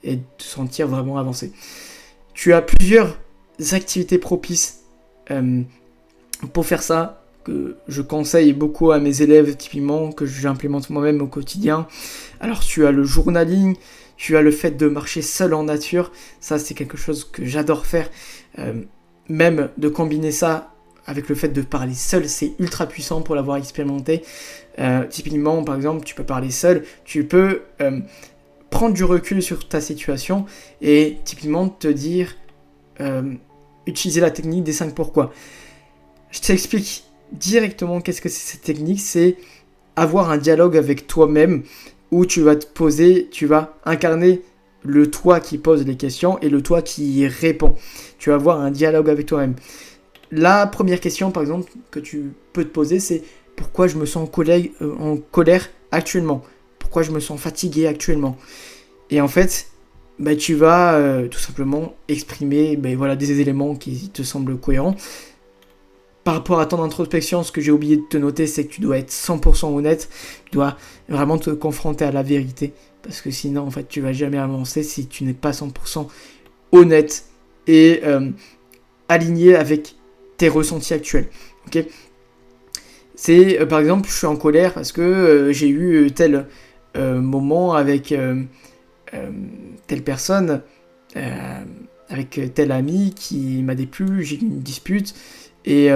S1: et de te sentir vraiment avancé. Tu as plusieurs activités propices pour faire ça, que je conseille beaucoup à mes élèves typiquement, que j'implémente moi-même au quotidien. Alors tu as le journaling, tu as le fait de marcher seul en nature, ça c'est quelque chose que j'adore faire, même de combiner ça avec le fait de parler seul, c'est ultra puissant pour l'avoir expérimenté. Typiquement, par exemple, tu peux parler seul, tu peux prendre du recul sur ta situation et typiquement te dire, utiliser la technique des 5 pourquoi. Je t'explique directement qu'est-ce que c'est cette technique, c'est avoir un dialogue avec toi-même où tu vas te poser, tu vas incarner le toi qui pose les questions et le toi qui y répond. Tu vas avoir un dialogue avec toi-même. La première question, par exemple, que tu peux te poser, c'est pourquoi je me sens en colère actuellement ? Pourquoi je me sens fatigué actuellement ? Et en fait, tu vas tout simplement exprimer des éléments qui te semblent cohérents. Par rapport à ton introspection, ce que j'ai oublié de te noter, c'est que tu dois être 100% honnête. Tu dois vraiment te confronter à la vérité. Parce que sinon, en fait, tu vas jamais avancer si tu n'es pas 100% honnête et aligné avec tes ressentis actuels. Ok ? C'est, par exemple, je suis en colère parce que j'ai eu tel moment avec telle personne, avec tel ami qui m'a déplu, j'ai eu une dispute. Et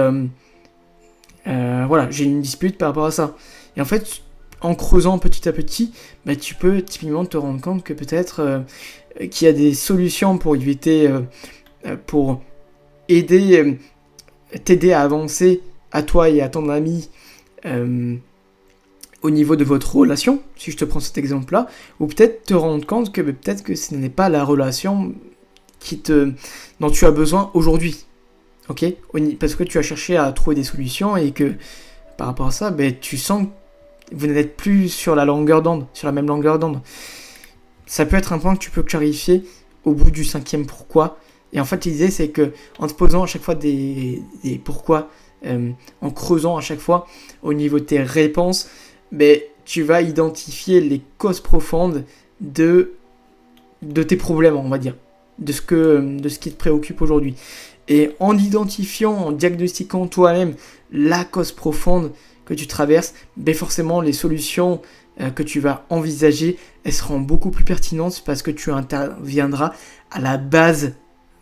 S1: j'ai une dispute par rapport à ça. Et en fait, en creusant petit à petit, tu peux typiquement te rendre compte que peut-être qu'il y a des solutions pour éviter, pour aider, t'aider à avancer à toi et à ton ami au niveau de votre relation, si je te prends cet exemple-là, ou peut-être te rendre compte que peut-être que ce n'est pas la relation dont tu as besoin aujourd'hui. Ok, parce que tu as cherché à trouver des solutions et que par rapport à ça, tu sens que vous n'êtes plus sur la longueur d'onde, sur la même longueur d'onde. Ça peut être un point que tu peux clarifier au bout du 5e pourquoi. Et en fait, l'idée, c'est que en te posant à chaque fois des pourquoi, en creusant à chaque fois au niveau de tes réponses, tu vas identifier les causes profondes de tes problèmes, on va dire, de ce qui te préoccupe aujourd'hui. Et en identifiant, en diagnostiquant toi-même la cause profonde que tu traverses, forcément les solutions que tu vas envisager, elles seront beaucoup plus pertinentes parce que tu interviendras à la base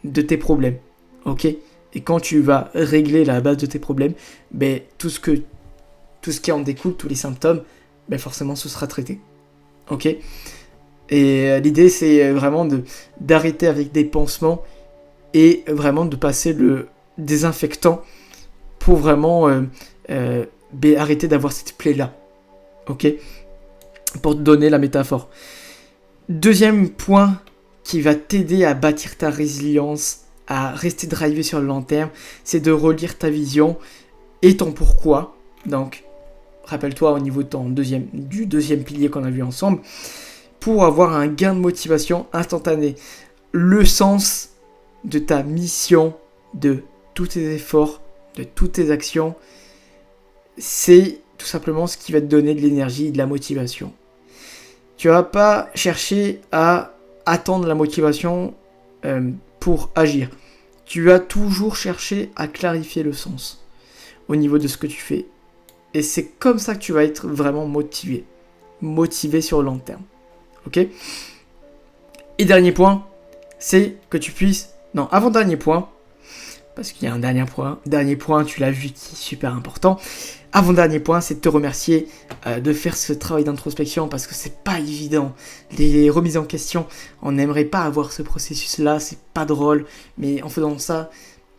S1: de tes problèmes. Ok ? Et quand tu vas régler la base de tes problèmes, tout ce qui en découle, tous les symptômes, forcément ce sera traité. Ok ? Et l'idée c'est vraiment d'arrêter avec des pansements et vraiment de passer le désinfectant pour vraiment arrêter d'avoir cette plaie-là. Ok ? Pour te donner la métaphore. Deuxième point qui va t'aider à bâtir ta résilience, à rester drivé sur le long terme, c'est de relire ta vision et ton pourquoi. Donc, rappelle-toi au niveau du deuxième pilier qu'on a vu ensemble, pour avoir un gain de motivation instantané. Le sens de ta mission, de tous tes efforts, de toutes tes actions, c'est tout simplement ce qui va te donner de l'énergie et de la motivation. Tu vas pas chercher à attendre la motivation pour agir. Tu vas toujours chercher à clarifier le sens au niveau de ce que tu fais. Et c'est comme ça que tu vas être vraiment motivé sur le long terme. Ok ? Et dernier point, c'est que tu puisses... Non, avant-dernier point, parce qu'il y a un dernier point. Dernier point, tu l'as vu, qui est super important. Avant-dernier point, c'est de te remercier de faire ce travail d'introspection parce que c'est pas évident. Les remises en question, on n'aimerait pas avoir ce processus-là, c'est pas drôle. Mais en faisant ça,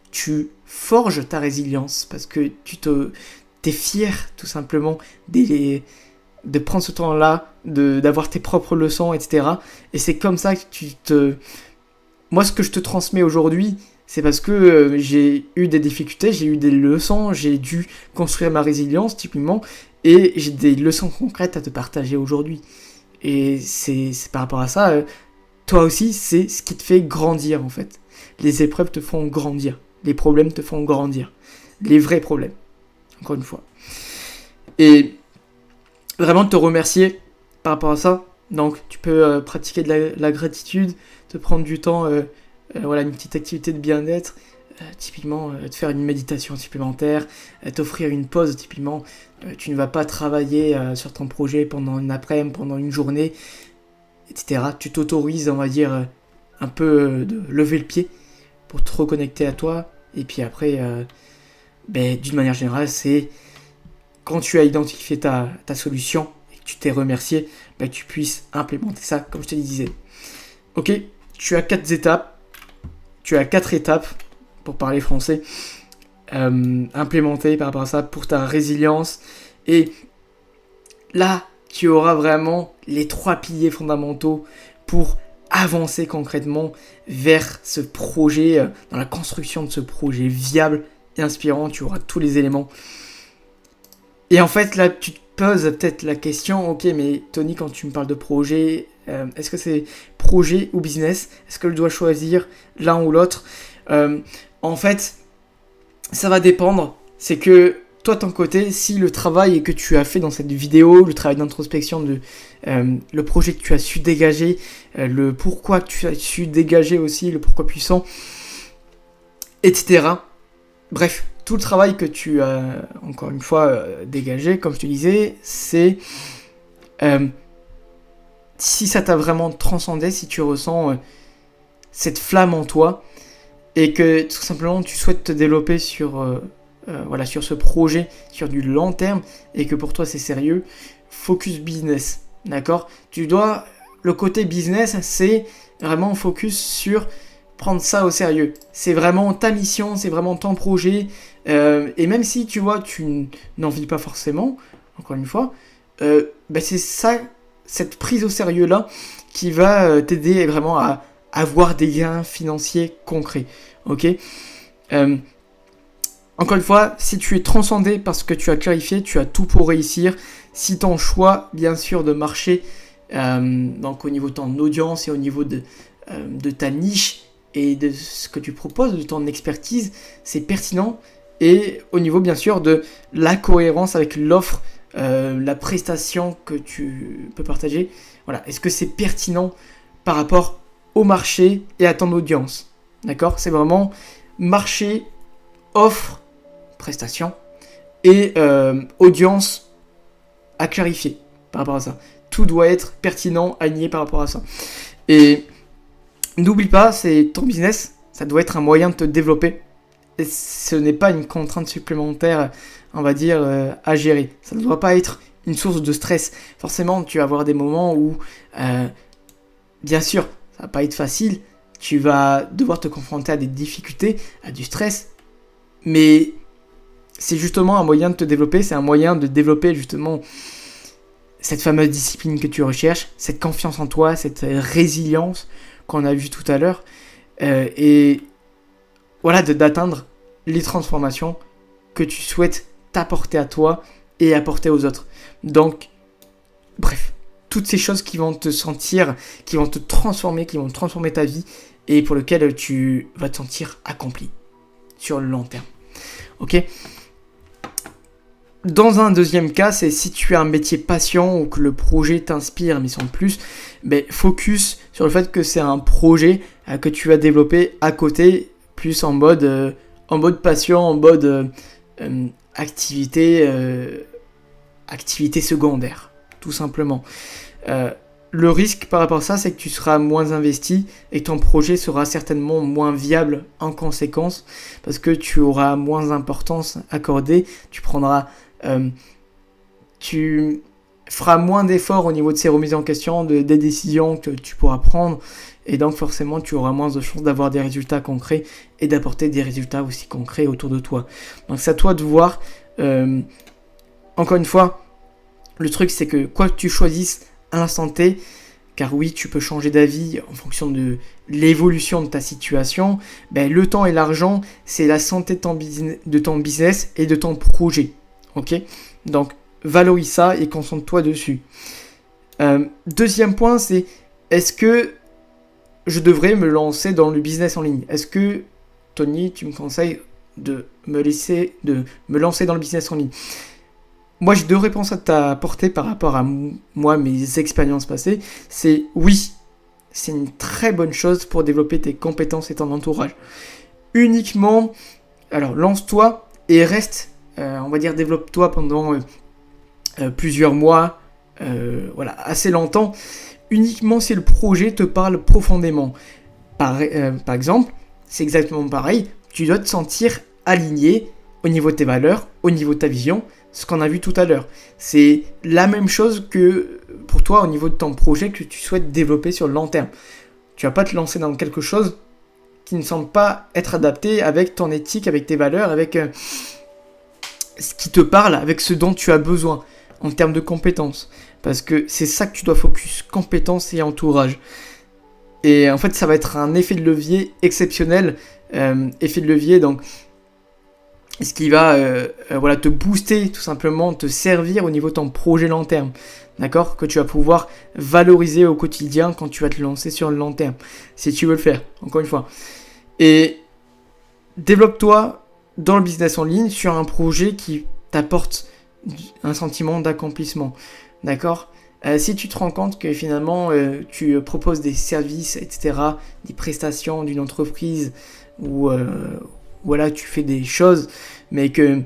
S1: tu forges ta résilience parce que t'es fier tout simplement de prendre ce temps-là, d'avoir tes propres leçons, etc. Et c'est comme ça que Moi, ce que je te transmets aujourd'hui, c'est parce que j'ai eu des difficultés, j'ai eu des leçons, j'ai dû construire ma résilience, typiquement, et j'ai des leçons concrètes à te partager aujourd'hui. Et c'est par rapport à ça, toi aussi, c'est ce qui te fait grandir, en fait. Les épreuves te font grandir, les problèmes te font grandir. Les vrais problèmes, encore une fois. Et vraiment te remercier par rapport à ça. Donc, tu peux pratiquer de la gratitude, te prendre du temps, une petite activité de bien-être, typiquement te faire une méditation supplémentaire, t'offrir une pause, typiquement, tu ne vas pas travailler sur ton projet pendant une après-midi, pendant une journée, etc. Tu t'autorises, on va dire, un peu de lever le pied pour te reconnecter à toi, et puis après, d'une manière générale, c'est quand tu as identifié ta solution et que tu t'es remercié, que tu puisses implémenter ça comme je te disais. Ok, tu as 4 étapes. Tu as 4 étapes, pour parler français, implémentées par rapport à ça pour ta résilience. Et là, tu auras vraiment les 3 piliers fondamentaux pour avancer concrètement vers ce projet, dans la construction de ce projet viable et inspirant. Tu auras tous les éléments. Et en fait, là, tu te poses peut-être la question, ok, mais Tony, quand tu me parles de projet, est-ce que c'est projet ou business? Est-ce que je dois choisir l'un ou l'autre? En fait, ça va dépendre. C'est que toi, de ton côté, si le travail que tu as fait dans cette vidéo, le travail d'introspection, le projet que tu as su dégager, le pourquoi que tu as su dégager aussi, le pourquoi puissant, etc. Bref, tout le travail que tu as, encore une fois, dégagé, comme je te disais, c'est... si ça t'a vraiment transcendé, si tu ressens cette flamme en toi, et que tout simplement tu souhaites te développer sur ce projet, sur du long terme, et que pour toi c'est sérieux, focus business, d'accord? Le côté business, c'est vraiment focus sur prendre ça au sérieux. C'est vraiment ta mission, c'est vraiment ton projet, et même si tu vois, tu n'en vis pas forcément, encore une fois, c'est ça, cette prise au sérieux là, qui va t'aider vraiment à avoir des gains financiers concrets. Ok, encore une fois, si tu es transcendé parce que tu as clarifié, tu as tout pour réussir. Si ton choix, bien sûr, de marché, donc au niveau de ton audience et au niveau de ta niche et de ce que tu proposes, de ton expertise, c'est pertinent. Et au niveau, bien sûr, de la cohérence avec l'offre, la prestation que tu peux partager. Voilà, est-ce que c'est pertinent par rapport au marché et à ton audience? D'accord? C'est vraiment marché, offre, prestation et audience à clarifier par rapport à ça. Tout doit être pertinent, aligné par rapport à ça. Et n'oublie pas, c'est ton business, ça doit être un moyen de te développer. Et ce n'est pas une contrainte supplémentaire, on va dire, à gérer. Ça ne doit pas être une source de stress. Forcément, tu vas avoir des moments où, bien sûr, ça va pas être facile. Tu vas devoir te confronter à des difficultés, à du stress. Mais c'est justement un moyen de te développer. C'est un moyen de développer justement cette fameuse discipline que tu recherches, cette confiance en toi, cette résilience qu'on a vu tout à l'heure. Et voilà, d'atteindre les transformations que tu souhaites t'apporter à toi et apporter aux autres. Donc, bref, toutes ces choses qui vont te sentir, qui vont te transformer, qui vont transformer ta vie et pour lesquelles tu vas te sentir accompli sur le long terme. Ok ? Dans un deuxième cas, c'est si tu as un métier passion ou que le projet t'inspire, mais sans plus, focus sur le fait que c'est un projet que tu vas développer à côté, plus en mode passion, en mode activité secondaire, tout simplement. Le risque par rapport à ça, c'est que tu seras moins investi et ton projet sera certainement moins viable en conséquence parce que tu auras moins d'importance accordée, tu feras moins d'efforts au niveau de ces remises en question, des décisions que tu pourras prendre et donc forcément tu auras moins de chances d'avoir des résultats concrets et d'apporter des résultats aussi concrets autour de toi. Donc c'est à toi de voir. Encore une fois, le truc c'est que quoi que tu choisisses à l'instant T, car oui, tu peux changer d'avis en fonction de l'évolution de ta situation, le temps et l'argent, c'est la santé de ton business et de ton projet. Ok ? Donc, valorise ça et concentre-toi dessus. Deuxième point, c'est est-ce que je devrais me lancer dans le business en ligne ? Est-ce que, Tony, tu me conseilles de me lancer dans le business en ligne ? Moi, j'ai deux réponses à t'apporter par rapport à moi, mes expériences passées. C'est oui, c'est une très bonne chose pour développer tes compétences et ton entourage. Uniquement, alors lance-toi et reste, on va dire développe-toi pendant plusieurs mois, assez longtemps. Uniquement si le projet te parle profondément. Par exemple, c'est exactement pareil, tu dois te sentir aligné au niveau de tes valeurs, au niveau de ta vision, ce qu'on a vu tout à l'heure. C'est la même chose que pour toi au niveau de ton projet que tu souhaites développer sur le long terme. Tu vas pas te lancer dans quelque chose qui ne semble pas être adapté avec ton éthique, avec tes valeurs, avec ce qui te parle, avec ce dont tu as besoin en termes de compétences. Parce que c'est ça que tu dois focus, compétences et entourage. Et en fait, ça va être un effet de levier exceptionnel. Effet de levier, donc, ce qui va te booster, tout simplement, te servir au niveau de ton projet long terme. D'accord ? Que tu vas pouvoir valoriser au quotidien quand tu vas te lancer sur le long terme. Si tu veux le faire, encore une fois. Et développe-toi dans le business en ligne sur un projet qui t'apporte un sentiment d'accomplissement. D'accord ? Si tu te rends compte que finalement tu proposes des services, etc., des prestations d'une entreprise ou voilà, tu fais des choses, mais que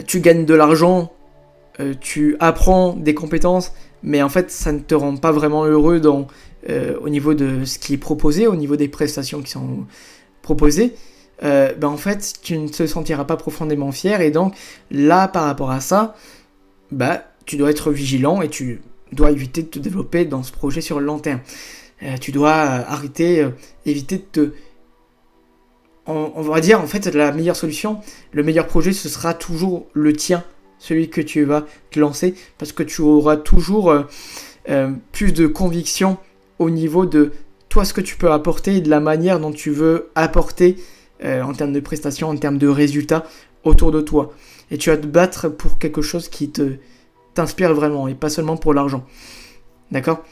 S1: tu gagnes de l'argent, tu apprends des compétences, mais en fait ça ne te rend pas vraiment heureux au niveau de ce qui est proposé, au niveau des prestations qui sont proposées, en fait tu ne te sentiras pas profondément fier. Et donc là, par rapport à ça, tu dois être vigilant et tu dois éviter de te développer dans ce projet sur le long terme. Tu dois éviter de te... On va dire, en fait, la meilleure solution, le meilleur projet, ce sera toujours le tien, celui que tu vas te lancer, parce que tu auras toujours plus de conviction au niveau de toi, ce que tu peux apporter et de la manière dont tu veux apporter en termes de prestations, en termes de résultats autour de toi. Et tu vas te battre pour quelque chose qui t'inspire vraiment et pas seulement pour l'argent. D'accord ?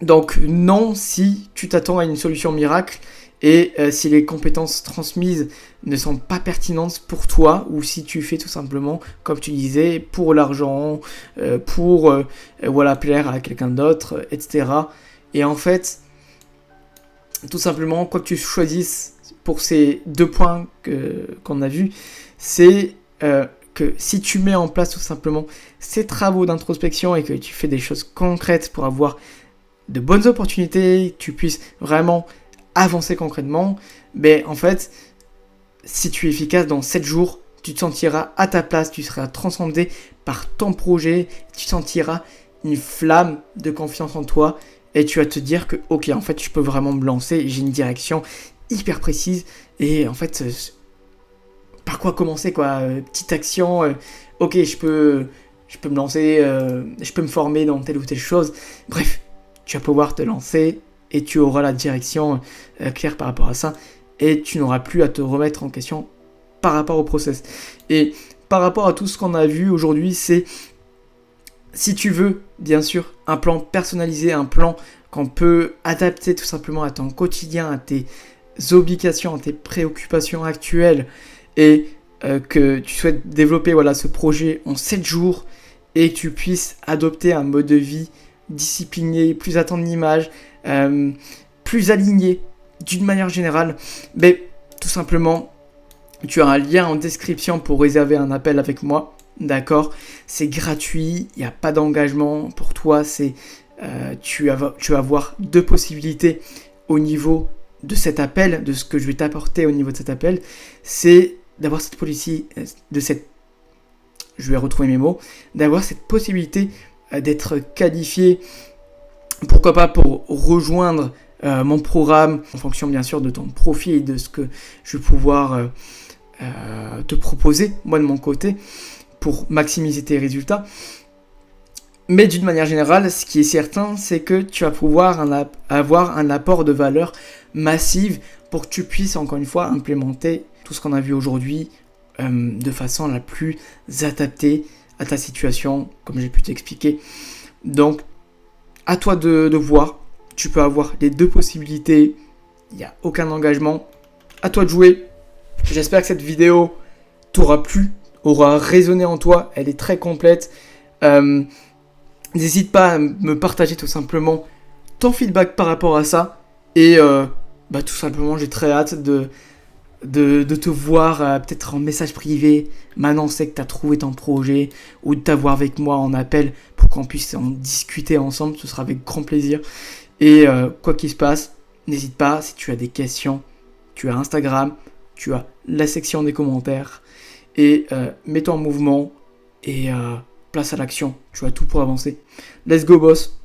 S1: Donc non, si tu t'attends à une solution miracle et si les compétences transmises ne sont pas pertinentes pour toi, ou si tu fais tout simplement, comme tu disais, pour l'argent, pour plaire à quelqu'un d'autre, etc. Et en fait, tout simplement, quoi que tu choisisses pour ces 2 points qu'on a vus, c'est que si tu mets en place tout simplement ces travaux d'introspection et que tu fais des choses concrètes pour avoir de bonnes opportunités, que tu puisses vraiment avancer concrètement, en fait, si tu es efficace dans 7 jours, tu te sentiras à ta place, tu seras transcendé par ton projet, tu sentiras une flamme de confiance en toi et tu vas te dire que ok, en fait, je peux vraiment me lancer, j'ai une direction hyper précise et en fait, par quoi commencer quoi, petite action, ok, je peux me lancer, je peux me former dans telle ou telle chose, bref, tu vas pouvoir te lancer et tu auras la direction claire par rapport à ça et tu n'auras plus à te remettre en question par rapport au process. Et par rapport à tout ce qu'on a vu aujourd'hui, c'est si tu veux, bien sûr, un plan personnalisé, un plan qu'on peut adapter tout simplement à ton quotidien, à tes obligations, à tes préoccupations actuelles et que tu souhaites développer ce projet en 7 jours et que tu puisses adopter un mode de vie discipliné, plus à ton image, plus aligné d'une manière générale, tout simplement, tu as un lien en description pour réserver un appel avec moi, d'accord ? C'est gratuit, il n'y a pas d'engagement pour toi, tu vas avoir 2 possibilités au niveau de cet appel, de ce que je vais t'apporter au niveau de cet appel, c'est d'avoir cette d'avoir cette possibilité d'être qualifié, pourquoi pas pour rejoindre mon programme, en fonction bien sûr de ton profil et de ce que je vais pouvoir te proposer, moi de mon côté, pour maximiser tes résultats. Mais d'une manière générale, ce qui est certain, c'est que tu vas pouvoir avoir un apport de valeur massive pour que tu puisses, encore une fois, implémenter tout ce qu'on a vu aujourd'hui de façon la plus adaptée à ta situation, comme j'ai pu t'expliquer. Donc, à toi de voir. Tu peux avoir les 2 possibilités. Il n'y a aucun engagement. À toi de jouer. J'espère que cette vidéo t'aura plu, aura résonné en toi. Elle est très complète. N'hésite pas à me partager tout simplement ton feedback par rapport à ça. Et tout simplement, j'ai très hâte de te voir peut-être en message privé, m'annoncer que tu as trouvé ton projet ou de t'avoir avec moi en appel pour qu'on puisse en discuter ensemble. Ce sera avec grand plaisir. Et quoi qu'il se passe, n'hésite pas, si tu as des questions, tu as Instagram, tu as la section des commentaires. Et mets-toi en mouvement et place à l'action. Tu as tout pour avancer. Let's go, boss!